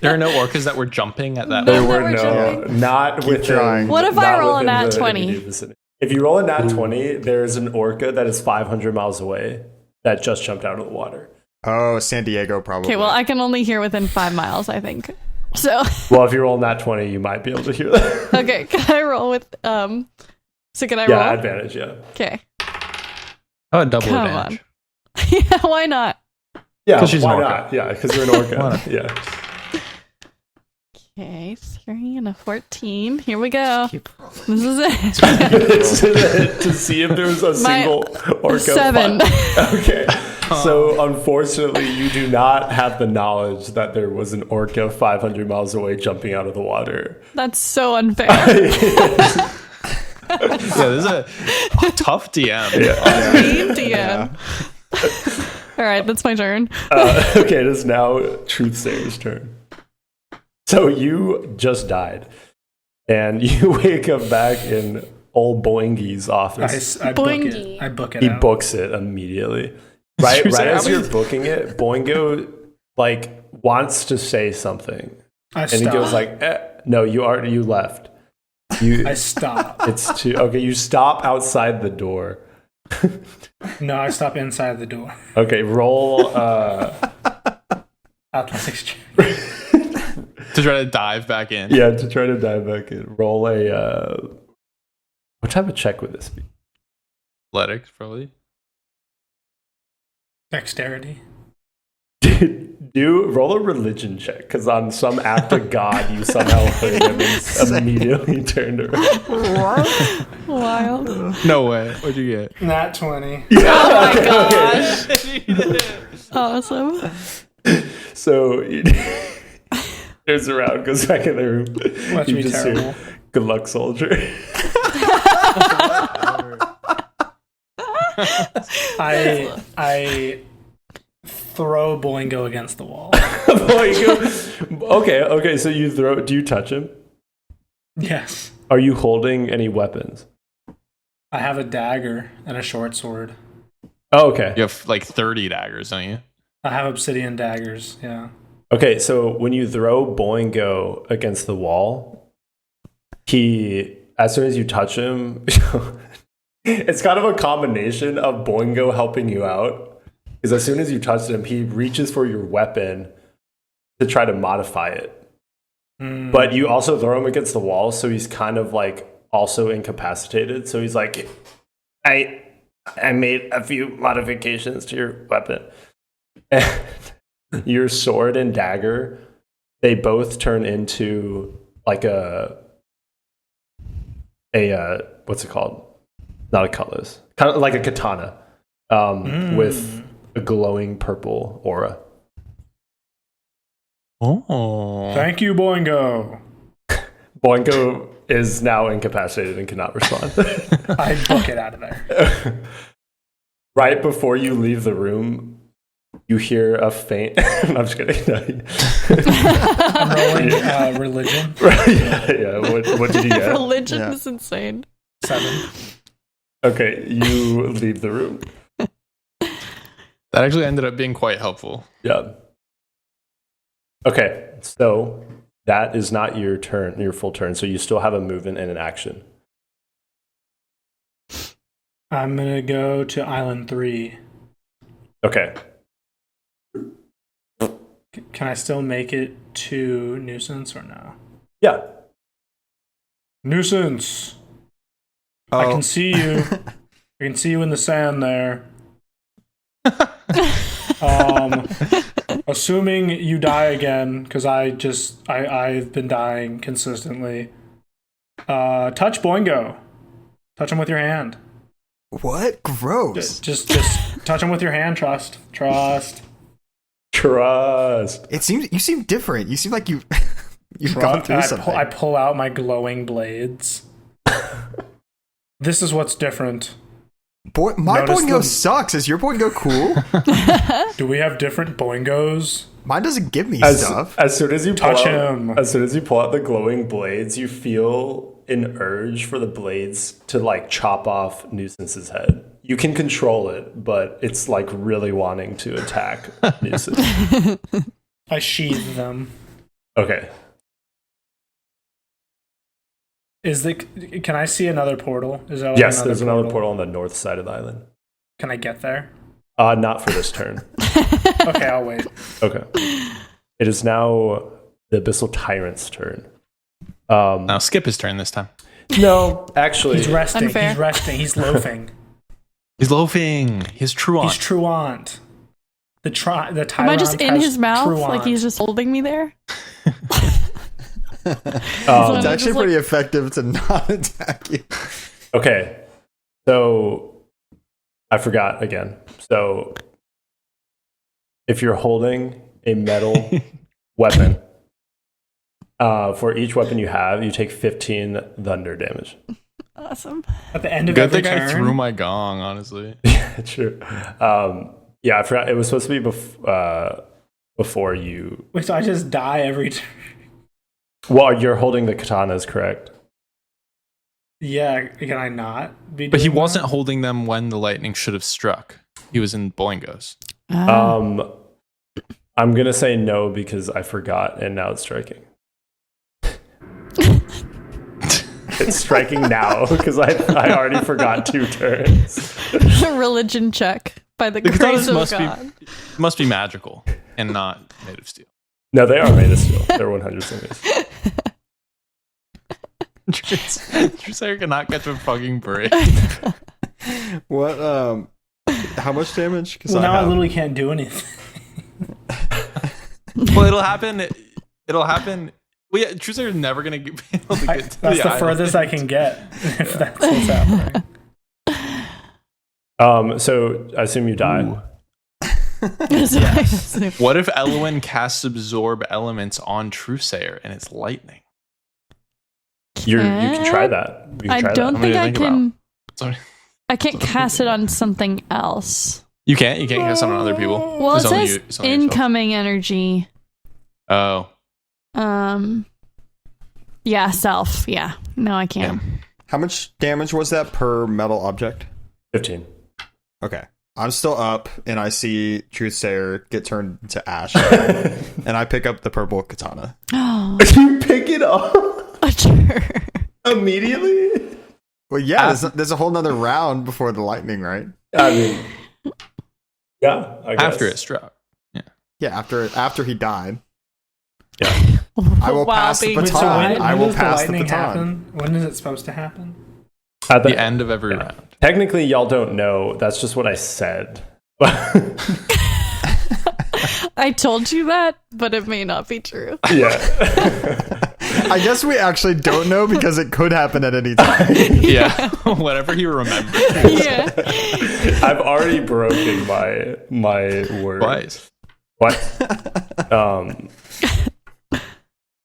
There are no orcas that were jumping at that. No. There that were we're no, jumping. not Keep within. trying. What if I not roll a within nat the 20? immediate vicinity. If you roll a nat 20, there's an orca that is 500 miles away that just jumped out of the water. Oh, San Diego, probably. Okay, well, I can only hear within 5 miles, I think. So, Well, if you roll nat 20, you might be able to hear that. okay, can I roll with, so can I Yeah, roll? advantage, yeah. Okay. Oh, a double Come advantage. Yeah, why not? Yeah, 'Cause she's an why orca. not? Yeah, because you're an orca. Why not? Yeah. Okay, 3 and a 14. Here we go. This is it. To see if there was a My single orca. 7. Okay. So, unfortunately, you do not have the knowledge that there was an orca 500 miles away jumping out of the water. That's so unfair. Yeah, this is a tough DM. Mean DM. All right, that's my turn. Okay, it is now Truthsayer's turn. So, you just died. And you wake up back in old Boingy's office. I book Boingy. it. I book it He out. books it immediately. Right as you're booking it, Boingo like wants to say something, I and stop. he goes like, "No, you left. You, I stop. it's too okay. You stop outside the door. No, I stop inside the door. Okay, roll. Athletics check. To try to dive back in. Yeah, to try to dive back in. Roll a. What type of check would this be? Athletics, probably. Dexterity. Do roll a religion check because on some act of God you somehow heard him and immediately turned around. Wild. No way. What'd you get? Nat 20. Oh my gosh. Awesome. So he turns around, goes back in the room. Watch You me just terrible. hear, "Good luck, soldier." I throw Boingo against the wall. Okay. So you throw. Do you touch him? Yes. Are you holding any weapons? I have a dagger and a short sword. Oh, okay. You have like 30 daggers, don't you? I have obsidian daggers, yeah. Okay. So when you throw Boingo against the wall, as soon as you touch him, it's kind of a combination of Boingo helping you out. Because as soon as you touch him, he reaches for your weapon to try to modify it. But you also throw him against the wall, so he's kind of like also incapacitated. So he's like, I made a few modifications to your weapon. And your sword and dagger, they both turn into like a what's it called? Not a cutlass. Kind of like a katana. With a glowing purple aura. Oh. Thank you, Boingo. Boingo is now incapacitated and cannot respond. I book it out of there. Right before you leave the room, you hear a faint... I'm just kidding. I'm rolling religion. Yeah. What did you get? Religion is insane. 7. Okay, you leave the room. That actually ended up being quite helpful. Yeah. Okay, so that is not your turn, your full turn. So you still have a movement and an action. I'm going to go to Island 3. Okay. Can I still make it to Nuisance or no? Yeah. Nuisance! I can see you. I can see you in the sand there. Assuming you die again, because I've been dying consistently. Touch Boingo. Touch him with your hand. What? Gross. Just touch him with your hand. Trust. It seems you seem different. You seem like you've gone through something. I pull out my glowing blades. This is what's different. My Notice Boingo sucks. Is your Boingo cool? Do we have different Boingos? Mine doesn't give me stuff. As soon as you Touch him. As soon as you pull out the glowing blades, you feel an urge for the blades to like chop off Nuisance's head. You can control it, but it's like really wanting to attack Nuisance. I sheathe them. Okay. Can I see another portal? Is that Yes, there's another portal on the north side of the island. Can I get there? Not for this turn. Okay, I'll wait. Okay. It is now the Abyssal Tyrant's turn. Now skip his turn this time. No, actually. He's resting. Unfair. He's resting. He's loafing. He's loafing. He's truant. He's truant. The Tyrant Am I just in has his mouth? truant. Like he's just holding me there? It's actually pretty effective to not attack you. Okay. So I forgot again. So if you're holding a metal weapon, for each weapon you have, you take 15 thunder damage. Awesome. At the end of Good every thing turn. I threw my gong, honestly. True. Yeah, I forgot. It was supposed to be before you. Wait, so I just die every turn? Well, you're holding the katanas, correct? Yeah, can I not be But he doing wasn't that? holding them when the lightning should have struck. He was in Boingos. I'm gonna say no because I forgot, and now it's striking. It's striking now because I already forgot 2 turns. Religion check by the The grace katanas of God. must be magical and not made of steel. No, they are made of steel. They're 100% Trusair cannot catch a fucking break. What? How much damage? Because Well, now I literally can't do anything. Well, it'll happen. Well, yeah, Trusair is never going to be able to get to That's the island. furthest I can get if that's what's happening. So I assume you die. What if Elwyn casts absorb elements on Trusair and it's lightning? You can try that. You can I try don't that. think I think can. Sorry. I can't cast it on something else. You can't cast it on other people. Well, it It's only says you- it's only yourself. incoming energy. Oh. Yeah, self. Yeah. No, I can't. How much damage was that per metal object? 15. Okay. I'm still up, and I see Truthsayer get turned to ash, and I pick up the purple katana. Oh, You pick it up sure. immediately? Well, yeah, there's a whole nother round before the lightning, right? I mean, yeah, I guess. After it struck. Yeah, after he died. Yeah. I will While pass the being baton. So I will does pass the lightning baton. happen? When is it supposed to happen? At The end of every round. Technically, y'all don't know. That's just what I said. I told you that, but it may not be true. Yeah. I guess we actually don't know because it could happen at any time. Yeah. Whatever he remembers. Yeah. I've already broken my word. Twice. What?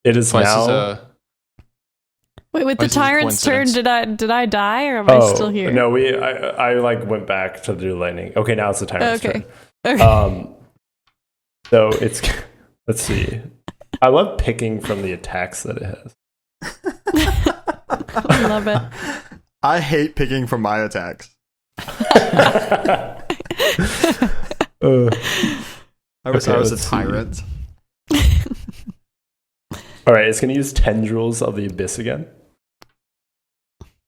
It is Twice now. is a... Wait, with Why the is it a tyrant's turn, coincidence? did I die or am I still here? No, I like went back to do lightning. Okay, now it's the tyrant's Okay. turn. Okay. So it's let's see. I love picking from the attacks that it has. I love it. I hate picking from my attacks. I was a let's see. tyrant. All right, it's going to use Tendrils of the Abyss again.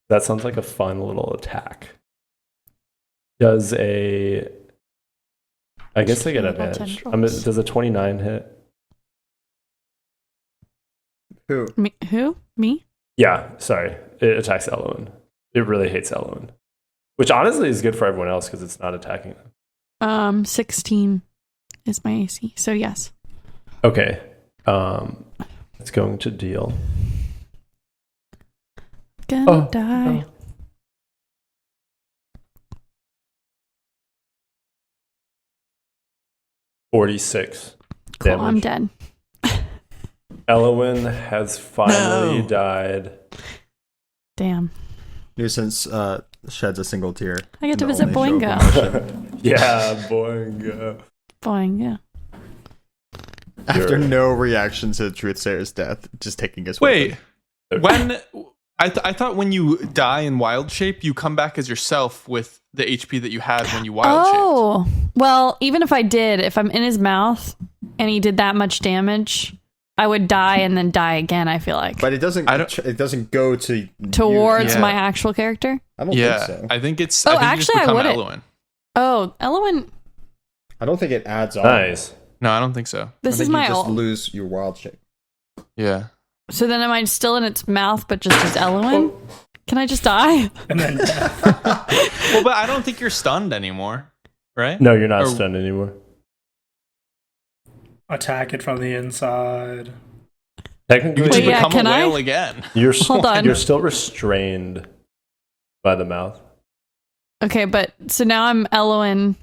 That sounds like a fun little attack. Does a... I guess they get Little advantage. tendrils. Does a 29 hit? Who? Who? Me? Yeah, sorry. It attacks Elowen. It really hates Elowen. Which honestly is good for everyone else because it's not attacking them. 16 is my AC. So yes. Okay. It's going to deal. Gonna die. 46 Cool, damage. I'm dead. Elowen has finally died. Damn. Nuisance sheds a single tear. I get to in the visit only show of Boingo. emotion. Yeah, boing. Boingo. After no reaction to Truthsayer's death, just taking his Wait. weapon. When... I thought when you die in wild shape, you come back as yourself with the HP that you had when you wild shaped. Oh, well, even if I did, if I'm in his mouth and he did that much damage, I would die and then die again, I feel like. But it doesn't. It doesn't go to Towards Yeah. my actual character? I don't Yeah, think so. I think it's. Oh, I think you actually, just I become wouldn't. Elowen. Oh, Elowen, I don't think it adds on. Nice. No, I don't think so. I this think is my you just ult. lose your wild shape. Yeah. So then am I still in its mouth, but just as Elowen? Can I just die? And then Well, but I don't think you're stunned anymore, right? No, you're not Or- stunned anymore. attack it from the inside. Technically, You just Wait, yeah, become can a I? whale again. you're Hold on. You're still restrained by the mouth. Okay, but so now I'm Elowen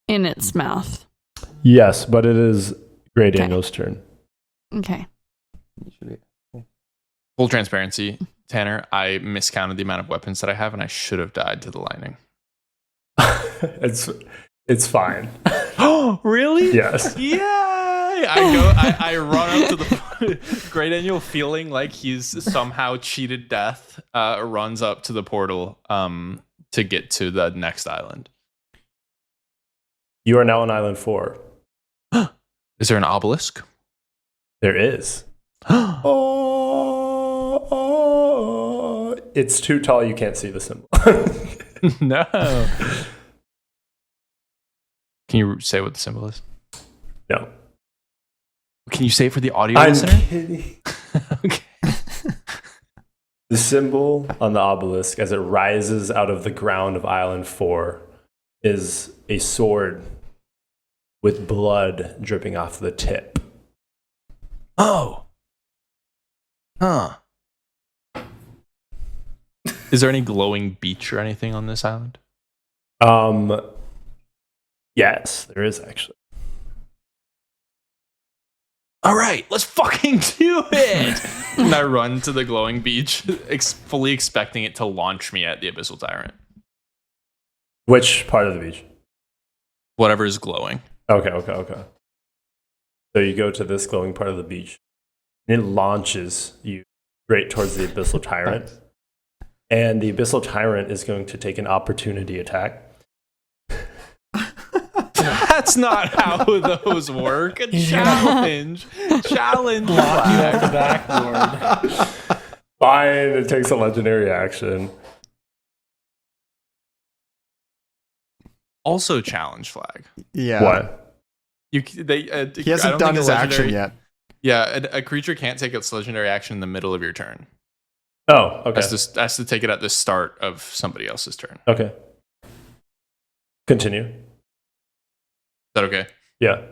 in its mouth. Yes, but it is Grey Okay. Daniel's turn. Okay. Full transparency, Tanner, I miscounted the amount of weapons that I have, and I should have died to the lightning. It's fine. Oh, really? Yes. Yay! I run up to the Great Daniel feeling like he's somehow cheated death, runs up to the portal to get to the next island. You are now on Island 4. Is there an obelisk? There is. It's too tall, you can't see the symbol. No. Can you say what the symbol is? No. Can you say it for the audio I'm listener? kidding. Okay. The symbol on the obelisk as it rises out of the ground of Island 4 is a sword with blood dripping off the tip. Oh. Huh. Is there any glowing beach or anything on this island? Yes, there is actually. All right, let's fucking do it. And I run to the glowing beach, fully expecting it to launch me at the Abyssal Tyrant. Which part of the beach? Whatever is glowing. Okay. So you go to this glowing part of the beach, and it launches you straight towards the Abyssal Tyrant. And the Abyssal Tyrant is going to take an opportunity attack. That's not how those work. A challenge. Challenge. Block you off the backboard. Fine, it takes a legendary action. Also challenge flag. Yeah. What? He hasn't done his action yet. Yeah, a creature can't take its legendary action in the middle of your turn. Oh, okay. Has to take it at the start of somebody else's turn. Okay. Continue. Is that okay? Yeah.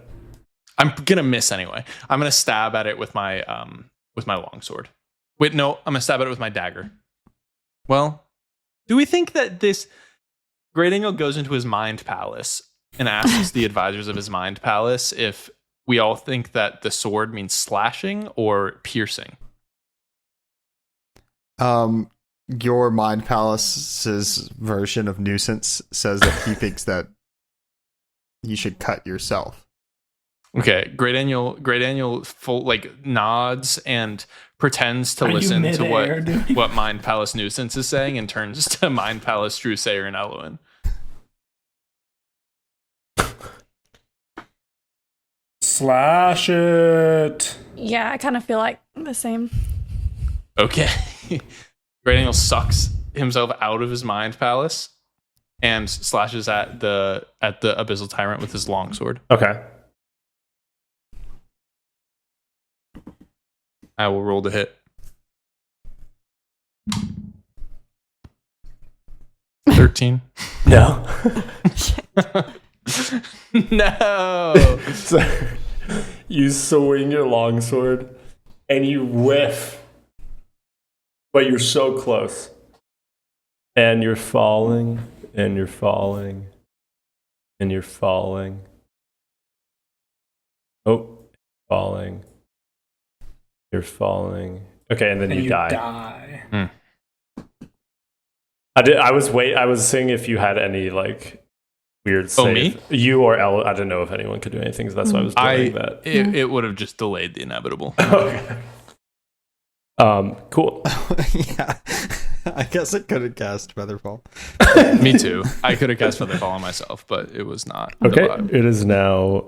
I'm gonna miss anyway. I'm gonna stab at it with my longsword. Wait, no, I'm gonna stab at it with my dagger. Well, do we think that this Great Angle goes into his mind palace and asks the advisors of his mind palace if we all think that the sword means slashing or piercing? Your mind palace's version of nuisance says that he thinks that you should cut yourself. Okay, Great Annual full nods and pretends to listen to what Mind Palace Nuisance is saying and turns to Mind Palace Drusayer and Eloin. Slash it. Yeah, I kind of feel like the same. Okay. Great Angle sucks himself out of his Mind Palace and slashes at the Abyssal Tyrant with his longsword. Okay. I will roll the hit. 13. No. No. So, you swing your longsword and you whiff, but you're so close. And you're falling, and you're falling, and you're falling. Oh, falling. You're falling. Okay, and then you die. I was seeing if you had any weird save. Oh, me? You or I didn't know if anyone could do anything, so that's why I was doing that. It would have just delayed the inevitable. Okay. Cool. Yeah. I guess I could have cast Featherfall. Me too. I could have cast Featherfall on myself, but it was not. Okay, it is now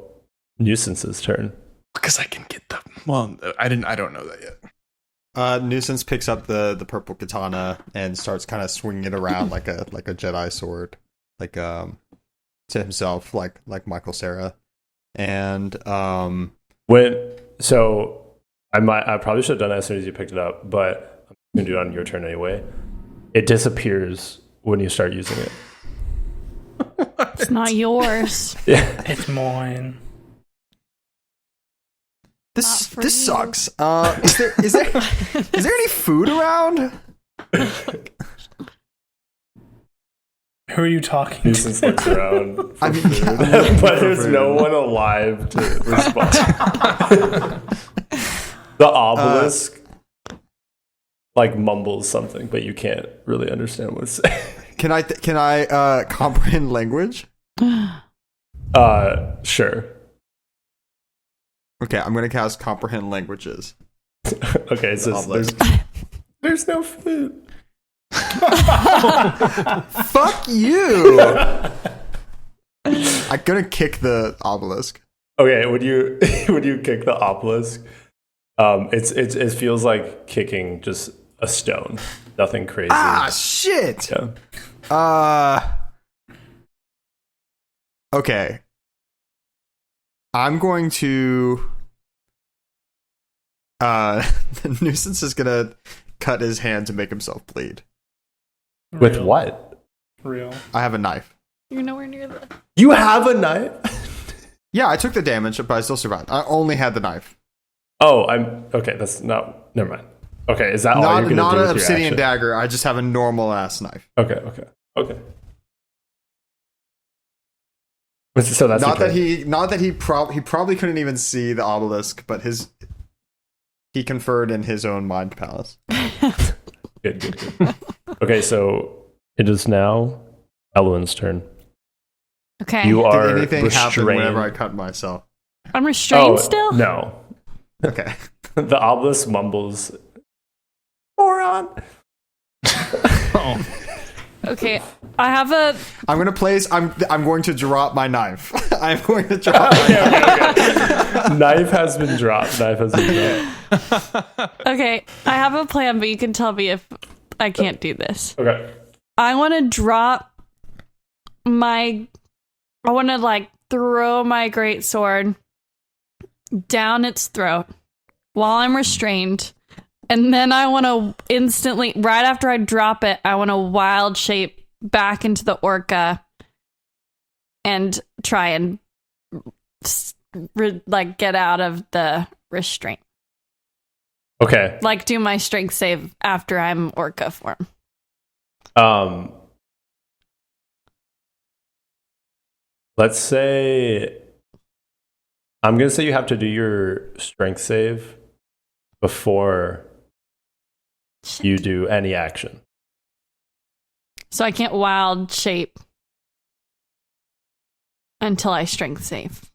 Nuisance's turn. Because I can get the... Well, I don't know that yet. Nuisance picks up the purple katana and starts kind of swinging it around like a Jedi sword, to himself, like Michael Cera, and I probably should have done that as soon as you picked it up, but I'm gonna do it on your turn anyway. It disappears when you start using it. It's not yours. Yeah, it's mine. This sucks. Is there any food around? Who are you talking to? Nuisance looks around for I mean, food, yeah, but there's no one alive to respond. The obelisk mumbles something, but you can't really understand what it's saying. Can I comprehend language? Sure. Okay, I'm gonna cast comprehend languages. Okay, it says there's no food. Fuck you! I'm gonna kick the obelisk. Okay, would you kick the obelisk? It feels like kicking just a stone. Nothing crazy. Ah, shit. Yeah. Okay. I'm going to the Nuisance is gonna cut his hand to make himself bleed. With Real. what? Real. I have a knife. You're nowhere near the... You have a knife? Yeah, I took the damage, but I still survived. I only had the knife. Oh, okay. That's not. Never mind. Okay, is that all you're gonna do? Not with an your obsidian action? dagger. I just have a normal ass knife. Okay. So that's not okay. that he probably couldn't even see the obelisk, but he conferred in his own mind palace. Good. Okay, so it is now Eloin's turn. Okay. You are Did anything happen restrained. whenever I cut myself? I'm restrained still? No. Okay. The obelisk mumbles. Moron. Oh. Okay. I have a... I'm going to drop my knife. I'm going to drop my knife. Okay. Knife has been dropped. Okay. I have a plan, but you can tell me if I can't do this. Okay. I want to drop I want to throw my greatsword down its throat while I'm restrained. And then I want to instantly, right after I drop it, I want to wild shape back into the orca and try and get out of the restraint. Okay. Like do my strength save after I'm orca form. Let's say I'm gonna say you have to do your strength save before you do any action. So I can't wild shape until I strength save.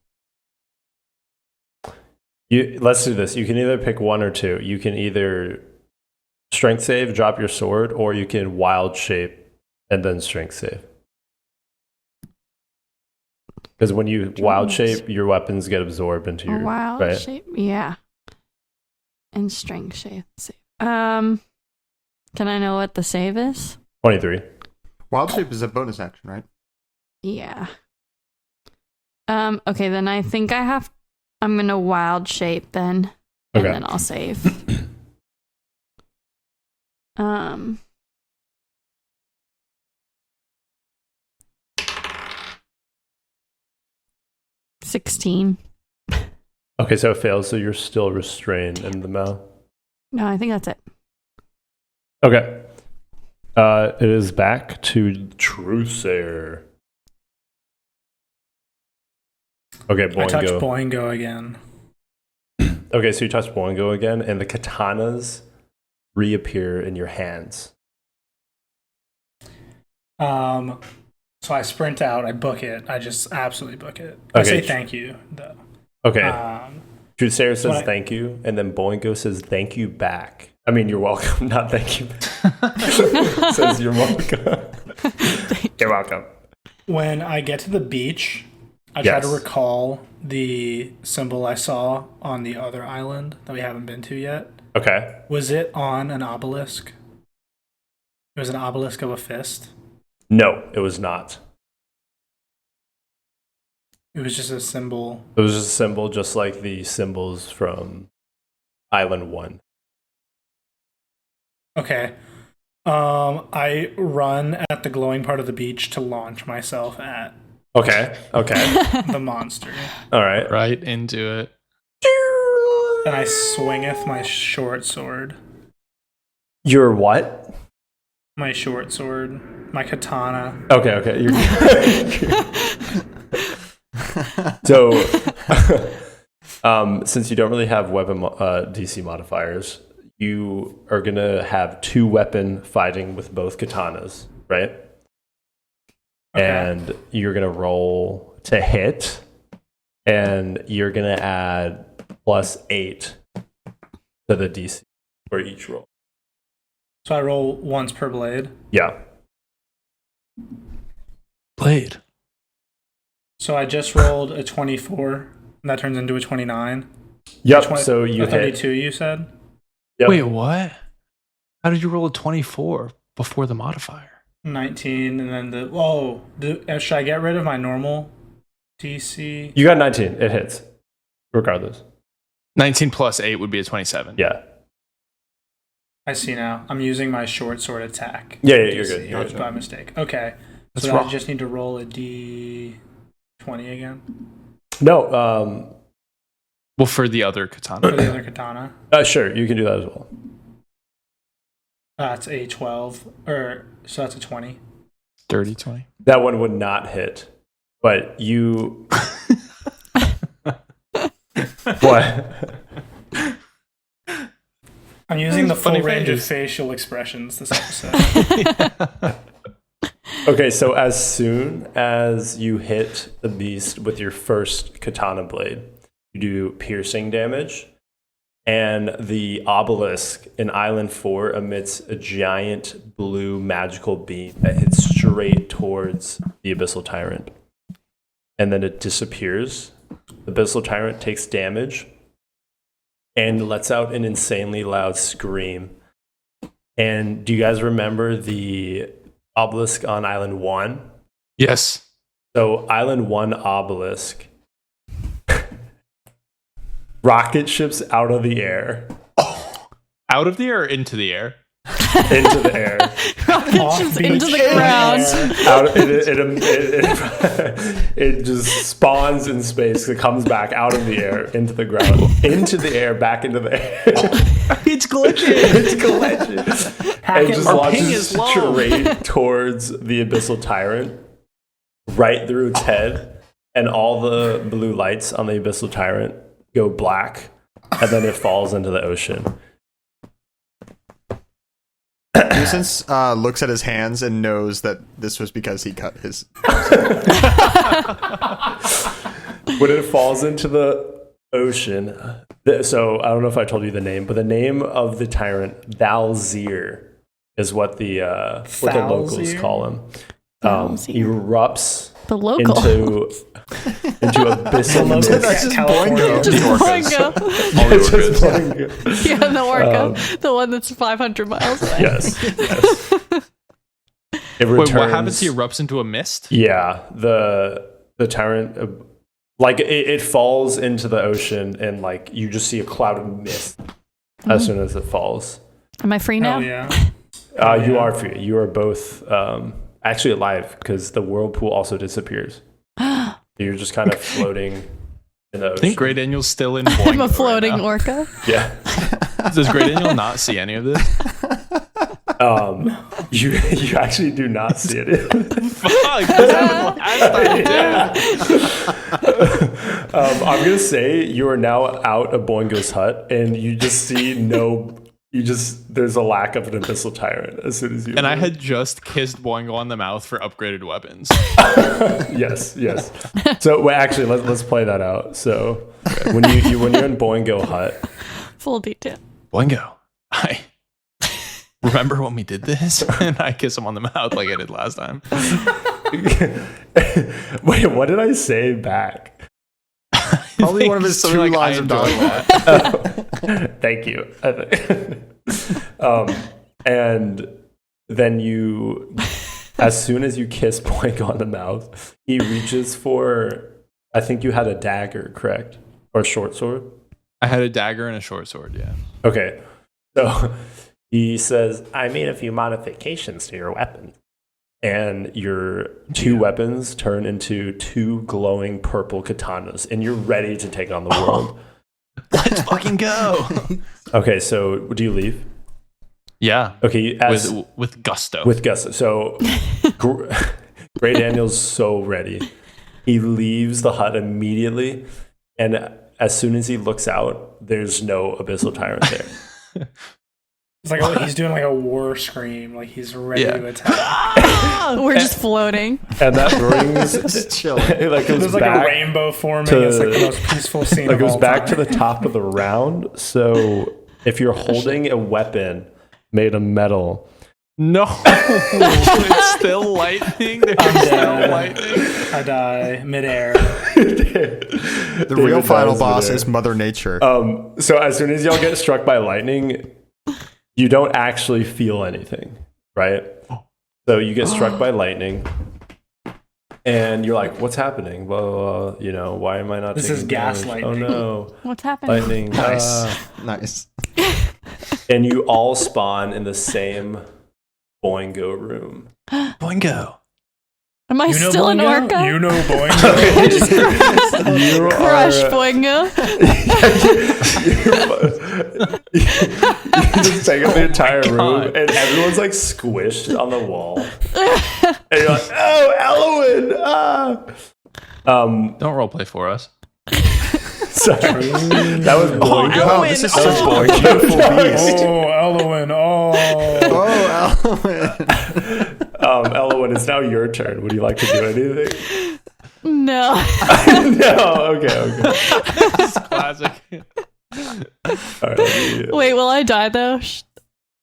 Let's do this. You can either pick one or two. You can either strength save, drop your sword, or you can wild shape and then strength save. Because when you wild shape, your weapons get absorbed into your wild shape. Yeah. And strength save. Can I know what the save is? 23. Wild shape is a bonus action, right? Yeah. Okay, then I think I'm gonna wild shape then. And then I'll save. 16. Okay, so it fails, so you're still restrained in the mouth. No, I think that's it. Okay. It is back to Trusair. Okay, Boingo. I touch Boingo again. Okay, so you touch Boingo again, and the katanas reappear in your hands. So I sprint out, I book it. I just absolutely book it. Okay. I say thank you, though. Okay. Trusair says I- thank you, and then Boingo says thank you back. I mean, you're welcome, not thank you back. Says you're welcome. You're welcome. When I get to the beach, I try to recall the symbol I saw on the other island that we haven't been to yet. Okay. Was it on an obelisk? It was an obelisk of a fist. No, it was not. It was just a symbol. It was just a symbol, just like the symbols from Island 1. Okay. I run at the glowing part of the beach to launch myself at Okay. the monster. All right. Right into it. And I swingeth my short sword. Your what? My short sword. My katana. Okay. So, since you don't really have weapon DC modifiers, you are going to have 2 weapon fighting with both katanas, right? Okay. And you're going to roll to hit, and you're going to add +8 to the DC for each roll. So I roll once per blade. Yeah. Blade. So I just rolled a 24, and that turns into a 29. Yep. So you a hit. 32, you said? Yep. Wait, what? How did you roll a 24 before the modifier? 19, and then should I get rid of my normal DC? You got 19. It hits, regardless. 19 plus 8 would be a 27. Yeah. I see now. I'm using my short sword attack. Yeah, you're good. That was by mistake. Okay. That's So wrong. I just need to roll a D20 again No. Well, for the other for katana. the other katana. Sure. You can do that as well. That's a 12, so that's a 20. Dirty 20. That one would not hit, but you. What? I'm using the full Funny range of face. facial expressions this episode. Okay, so as soon as you hit the beast with your first katana blade, you do piercing damage, and the obelisk in Island 4 emits a giant blue magical beam that hits straight towards the Abyssal Tyrant. And then it disappears. The Abyssal Tyrant takes damage and lets out an insanely loud scream. And do you guys remember the obelisk on Island 1? Yes. So Island 1 obelisk. Rocket ships out of the air. Out of the air or into the air? Into the air. Rocket ships into the ground. It just spawns in space. It comes back out of the air, into the ground, into the air, back into the air. It's glitching. It's glitching. And just Our ping launches is low. straight towards the Abyssal Tyrant, right through its head, and all the blue lights on the Abyssal Tyrant go black, and then it falls into the ocean. Nuisance looks at his hands and knows that this was because he cut his. When it falls into the ocean, so I don't know if I told you the name, but the name of the tyrant, Valzir, is what the locals Valzir? call him. Valzir. Erupts The local. into abyssal Local mist. That's just California. Boingo. Just Orcas. Boingo. All the It's just orcas. Boingo. Yeah, the orca. The one that's 500 miles away. Yes. It Wait, returns. what happens? He erupts into a mist? Yeah, the tyrant, like it falls into the ocean, and like you just see a cloud of mist as soon as it falls. Am I free now? Oh, yeah. You are free. You are both actually alive because the whirlpool also disappears. You're just kind of floating in the ocean. I think Grey Daniel's still in I'm Boingo a floating right now. orca. Yeah. Does Grey Daniel not see any of this? You actually do not see it. Fuck, this happened last time, dude. I'm gonna say you are now out of Boingo's hut, and you just see there's a lack of an abyssal tyrant as soon as you. And I had just kissed Boingo on the mouth for upgraded weapons. yes. So wait, actually, let's play that out. So when you're in Boingo hut, Full detail. Boingo, I remember when we did this, and I kiss him on the mouth like I did last time. wait, what did I say back? Probably one of his Something two like, lines I of enjoy dialogue. that. Thank you. And then you, as soon as you kiss Boingo on the mouth, he reaches for, I think you had a dagger, correct? Or a short sword? I had a dagger and a short sword, yeah. Okay. So he says, I made a few modifications to your weapon. And your two weapons turn into two glowing purple katanas, and you're ready to take on the world. Let's fucking go. Okay, so do you leave? Yeah, Okay, with gusto. with gusto. So Grey Daniel's so ready. He leaves the hut immediately, and as soon as he looks out, there's no Abyssal Tyrant there. It's like he's doing like a war scream, like he's ready Yeah. to attack. We're just floating. And that brings Just chilling. like goes There's like back a rainbow forming. to- It's like the most peaceful scene. It of goes all back time. to the top of the round. So if you're holding a weapon made of metal, No, it's still lightning. There's I'm still dead. lightning. I die midair. The real final boss is Mother Nature. so as soon as y'all get struck by lightning, you don't actually feel anything, right? So you get struck by lightning, and you're like, "What's happening? Well, why am I not?" This taking is gas damage? lightning. Oh no, What's happening? lightning! Nice. Nice. And you all spawn in the same Boingo room. Boingo. Am I You know still an Boingo? orca? You know Boingo. You Crush are, Boingo. you just take up the entire room, God. and everyone's like squished on the wall. And you're like, "Oh, Elowen!" Don't roleplay for us. Sorry, that was Boingo. Elowen. this is Oh. such a beautiful beast. Oh, Elowen. Oh. Oh, Alan. Elowen, it's now your turn. Would you like to do anything? No. No. Okay. It's classic. All right. Wait, will I die though?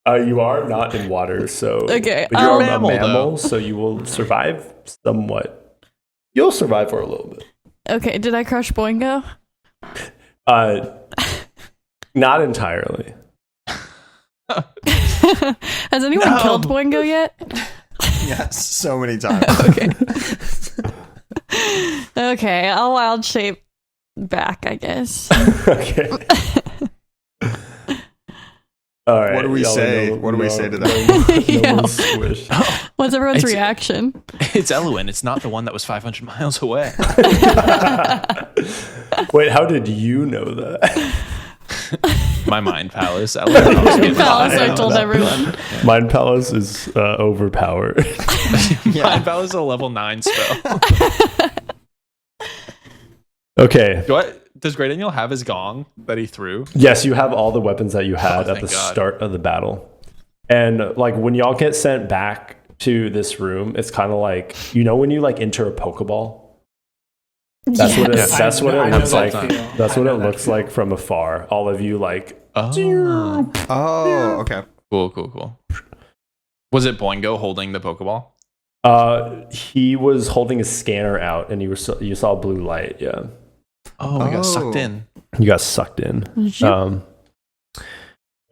You are not in water, so Okay, But you're a mammal, mammal, though. so you will survive somewhat. You'll survive for a little bit. Okay, did I crush Boingo? Not entirely. Has anyone No. killed Boingo yet? Yes, so many times. Okay. Okay, I'll wild shape back, I guess. Okay. All right. What do we y'all say? know- What do we no- say to no- that? no Yeah. more squish. What's everyone's It's- reaction? It's Elowen. It's not the one that was 500 miles away. Wait, how did you know that? My mind palace. Elowen helps me a lot. Palace, I told everyone. Mind Palace is overpowered. Mind palace is a level 9 spell. Okay. Does Great Daniel have his gong that he threw? Yes, you have all the weapons that you had at thank the God. start of the battle. And like when y'all get sent back to this room, it's kind of like, you know, when you like enter a Pokeball? That's what it, Yes. that's what I it know looks that like. feel. That's I what know it that looks feel. like from afar. All of you like, Oh. Oh, okay. Cool. Was it Boingo holding the Pokeball? he was holding a scanner out and you saw blue light. Yeah. Oh, we got Oh. sucked in. You got sucked in.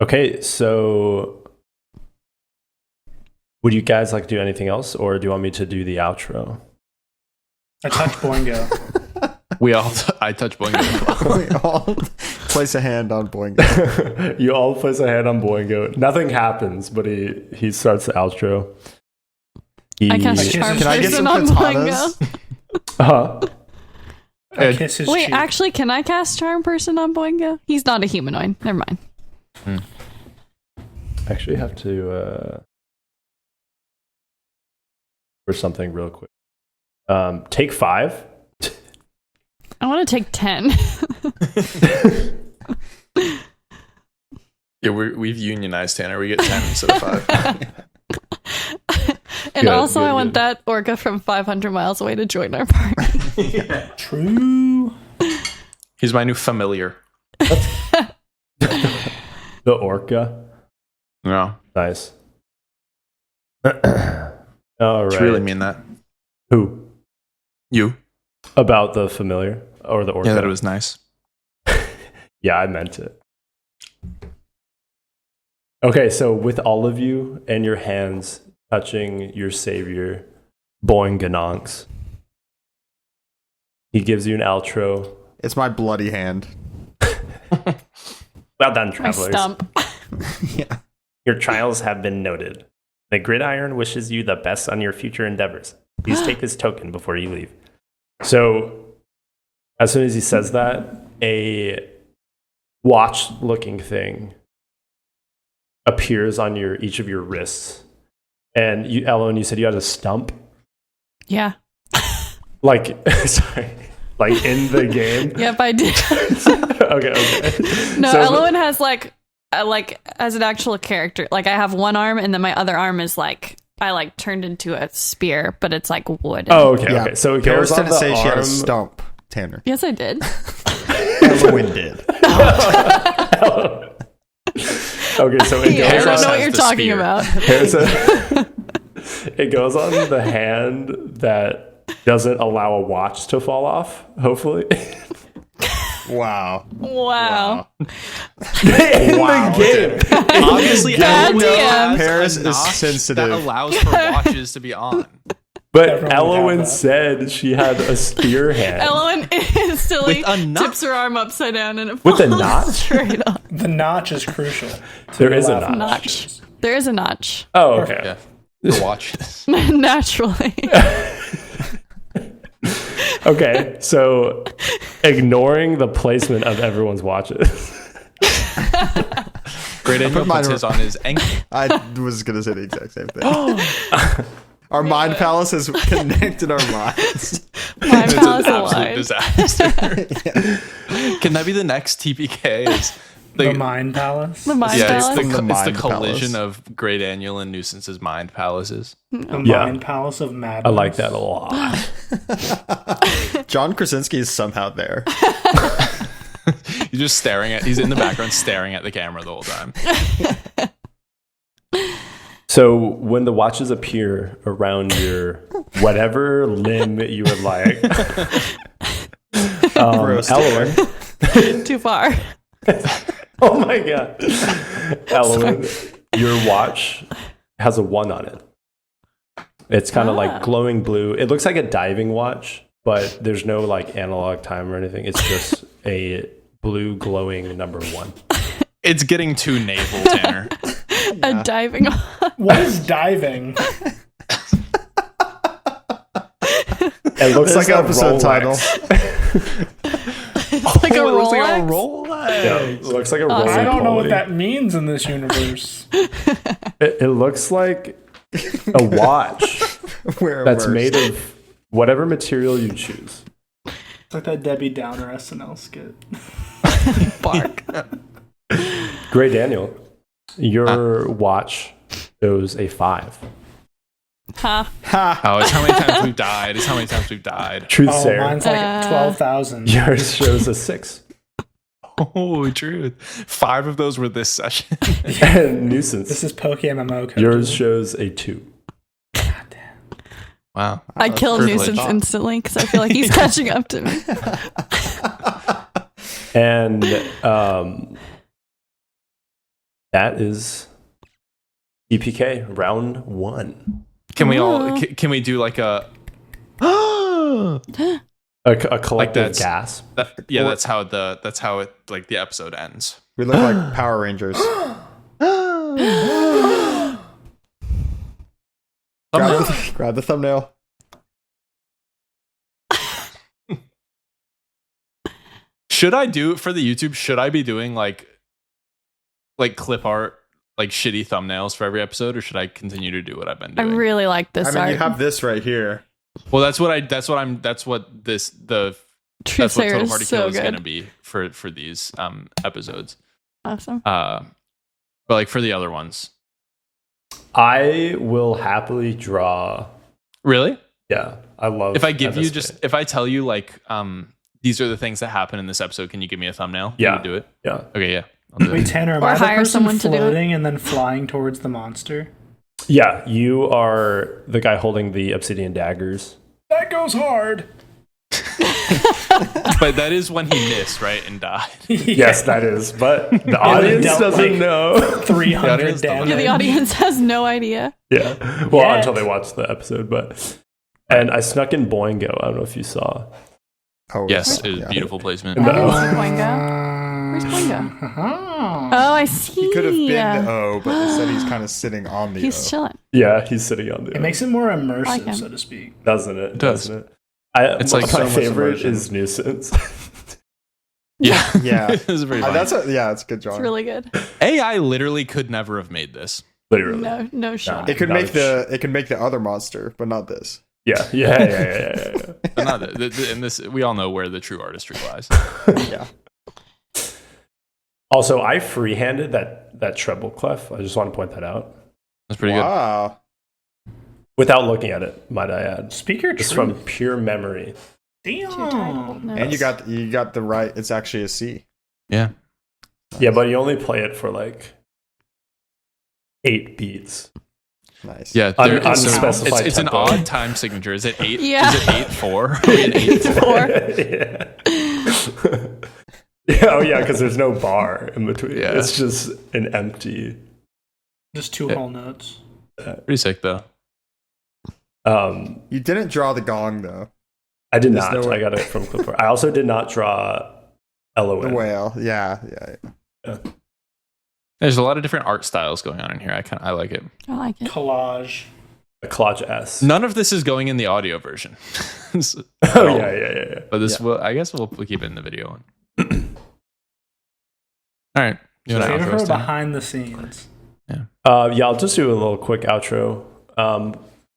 Okay, so would you guys like to do anything else, or do you want me to do the outro? I touch Boingo. I touched Boingo as well. We all place a hand on Boingo. You all place a hand on Boingo. Nothing happens, but he starts the outro. I cast Can Charm I get Person some on katanas? Boingo. Uh-huh. I kiss his Wait, cheek. actually, can I cast Charm Person on Boingo? He's not a humanoid. Never mind. Actually have to for something real quick. Take 5. I want to take 10. Yeah, we've unionized Tanner. We get 10 instead of 5. And Good, also, good, I want good. that orca from 500 miles away to join our party. True. He's my new familiar. The orca. No, Nice. All right. I really mean that. Who? You? About the familiar or the orca? Yeah, that it was nice. Yeah, I meant it. Okay, so with all of you and your hands touching your savior, Boinganonks, he gives you an outro. It's my bloody hand. Well done, My travelers. stump. Yeah. Your trials have been noted. The Gridiron wishes you the best on your future endeavors. Please take this token before you leave. So, as soon as he says that, a watch-looking thing appears on each of your wrists. And you, Ellen, you said you had a stump? Yeah. Like, sorry, like in the game? Yep, I did. Okay. No, So- Elowen has like as an actual character. Like I have one arm, and then my other arm is like I like turned into a spear, but it's like wood. Oh, okay, Yeah. okay. So it Paris goes on didn't the say she had a arm. stump, Tanner. Yes, I did. Elowen did. Okay, so it Yeah, I goes don't on. know what has you're the talking spear. about. It goes on the hand that doesn't allow a watch to fall off, hopefully. Wow. Wow. In the game. Obviously, Bad Elowen DM. has Paris a is notch sensitive. that allows for watches to be on. But Everyone would have Elowen that. said she had a spear hand. Elowen instantly With a knot. tips her arm upside down and it With a falls knot? straight up. The notch is crucial. There is a Allow for notch. watches. There is a notch. Oh, okay. Yeah, the watches. Naturally. Okay, so ignoring the placement of everyone's watches. Great Daniel mine puts his on his ankle. I was going to say the exact same thing. Our mind palace is connected our minds. My It's palace an absolute alive. disaster. Can that be the next TPK? Is The Mind Palace. The mind yeah, palace. it's From the, the it's the Mind collision Palace. of Great Daniel and Nuisance's mind palaces. The Yeah. Mind Palace of Madness. I like that a lot. John Krasinski is somehow there. He's just staring at. He's in the background, staring at the camera the whole time. So when the watches appear around your whatever limb you would like, Gross, Elowen, Too far. oh my god, Elowen, your watch has a 1 on it. It's kind of like glowing blue. It looks like a diving watch, but there's no like analog time or anything. It's just a blue glowing number 1. It's getting too naval, Tanner. A diving. What is diving? It looks like an an episode title. It's like a it looks like a Rolex. Rolex. Yeah, it looks like a Rolex. I don't know what quality. that means in this universe. It looks like a watch We're that's immersed. made of whatever material you choose. It's like that Debbie Downer SNL skit. Bark. Gray Daniel, your watch shows a 5. Ha. Oh, it's how many times we've died. It's how many times we've died. Truth Oh, Sarah, mine's like 12,000. yours shows a 6. Oh, truth. 5 of those were this session. And Nuisance, This is PokeMMO code. yours shows a 2. God damn. Wow. I killed privilege. Nuisance instantly because I feel like he's catching up to me. And that is EPK round 1. Can we all? Can we do like a? A collective that's- gasp. Yeah, that's how it like the episode ends. We look like Power Rangers. Grab the thumbnail. Should I do it for the YouTube? Should I be doing like clip art, like shitty thumbnails for every episode, or should I continue to do what I've been I doing? really like this I mean, art. you have this right here. Well, that's what Truth Sayer Total is Party so Kill is good. gonna be for these episodes. Awesome. But like for the other ones, I will happily draw. really? Yeah, I love. If I give you MSP. if I tell you like these are the things that happen in this episode, can you give me a thumbnail? Yeah. You would do it. Yeah. Okay, yeah. I'll do Wait, it. Tanner, am Or I the hire person someone to do it? floating and then flying towards the monster? Yeah, you are the guy holding the obsidian daggers. That goes hard. But that is when he missed, right, and died. Yes, that is. But the they audience dealt, doesn't like, know. 300 audience doesn't damage. Yeah, the audience has no idea. Yeah. Well, Yet. until they watch the episode, but and I snuck in Boingo. I don't know if you saw. Oh, Yes, yeah. it was beautiful placement. No. Where's Boingo? Where's Boingo? Uh-huh. Oh, I see. He could have been the O, but instead he's kind of sitting on the He's O. chilling. Yeah, he's sitting on the. It makes it more like immersive, him. so to speak. doesn't it? does. Doesn't it? It's like my so much favorite immersion. is Nuisance. Yeah, Yeah. it was very funny. It's a good drawing. It's really good. AI literally could never have made this. Literally. No shot. It could No, make the other monster, but not this. Yeah. But not and this, we all know where the true artistry lies. Yeah. Also, I freehanded that treble clef. I just want to point that out. That's pretty good. Wow. Without looking at it, might I add. Speak your Just truth. from pure memory. Damn. And you got the right. It's actually a C. Yeah. Yeah, but you only play it for like 8 beats. Nice. Yeah, Un- so unspecified it's an tempo. odd time signature. Is it 8? Yeah. Is it 8-4? Are we at 8-4? Yeah. Yeah, oh yeah, because there's no bar in between. Yeah. It's just an empty. Just two whole notes. Pretty sick though. You didn't draw the gong though. I did There's not. no way. I got it from Clipboard. I also did not draw LON. The whale. Yeah. There's a lot of different art styles going on in here. I like it. I like it. Collage. A collage S. None of this is going in the audio version. Oh yeah. But this will, I guess we'll keep it in the video one. All right. You want to Save it outro for us, Tanner? behind the scenes. Yeah, I'll just do a little quick outro.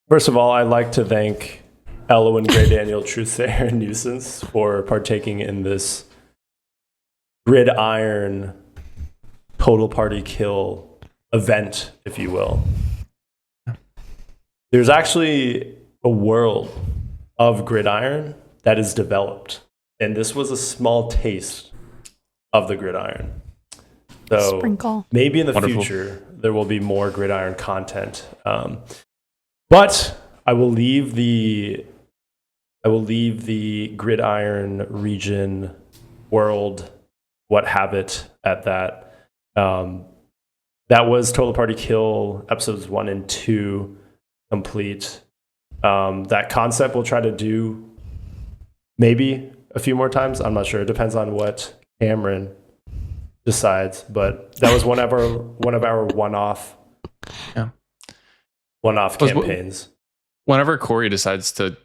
First of all, I'd like to thank Elwin, Grey Daniel, Truthsayer, and Nuisance for partaking in this gridiron total party kill event, if you will. There's actually a world of gridiron that is developed, and this was a small taste of the gridiron. So Sprinkle. maybe in the Wonderful. future there will be more gridiron content, but I will leave the gridiron region world, what have it, at that. That was Total Party Kill episodes 1 and 2 complete. That concept we'll try to do maybe a few more times. I'm not sure. It depends on what Cameron decides. But that was one of our one-off campaigns. Whenever Corey decides to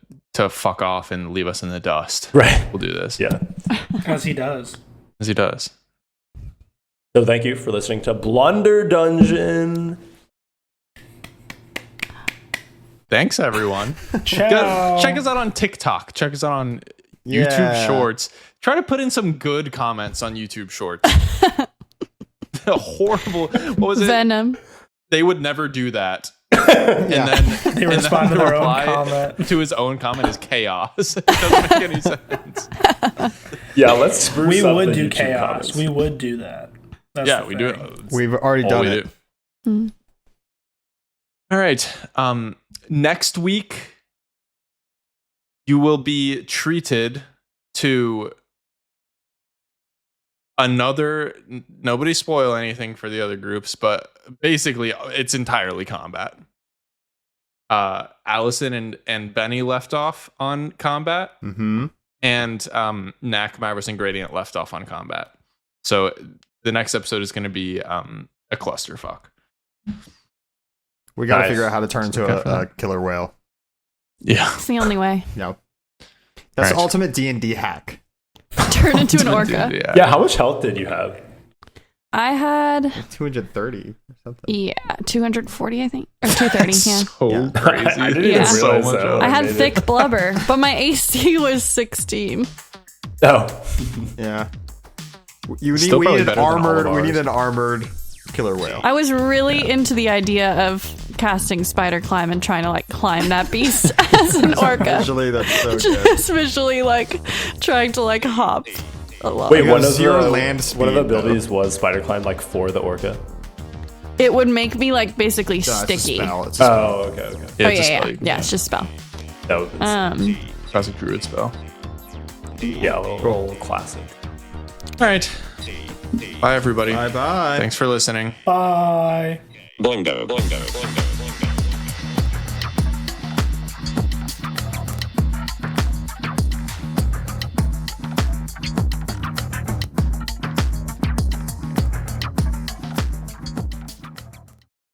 fuck off and leave us in the dust, Right. we'll do this. Yeah. As he does. As he does. So thank you for listening to Blunder Dungeon. Thanks, everyone. Ciao. Check us out on TikTok. Check us out on YouTube Shorts. Try to put in some good comments on YouTube Shorts. Horrible. What was it? Venom. They would never do that. And then They respond to the their own reply comment. to his own comment is chaos. It doesn't make any sense. Yeah, let's spruce We up would the do YouTube chaos. comments. We would do that. That's Yeah, the we do thing. it. We've already All done we it. do. Mm. All right. Next week, you will be treated to another. Nobody spoil anything for the other groups, but basically, it's entirely combat. Allison and Benny left off on combat, Mm-hmm. and Knack, Mavericks, and Gradient left off on combat. So the next episode is going to be a clusterfuck. We got to Nice. figure out how to turn into a killer whale. Yeah. It's the only way. Yep. That's the Right. ultimate D&D hack. Turn into an orca. Yeah, how much health did you have? I had 230 or something. 240, I think, or 230. Yeah. So Yeah. crazy. I didn't even It's so realize much that. health. I had Maybe. thick blubber, but my AC was 16. Oh, Yeah. We Still need probably an better than all of armored. We ours. need an armored killer whale. I was really into the idea of casting spider climb and trying to like climb that beast as an orca. Visually, that's so good. Just visually like trying to like hop along. wait, You one have of zero the land one of the speed, though. abilities was spider climb, like for the orca. It would make me like basically No, it's a sticky. spell. It's a spell. Oh, okay. Yeah, Oh it's a yeah, spell. yeah, yeah. It's just spell. No, it's, Classic druid spell. yeah, a little classic. All right. Bye, everybody. Bye-bye. Thanks for listening. Bye. Blunder.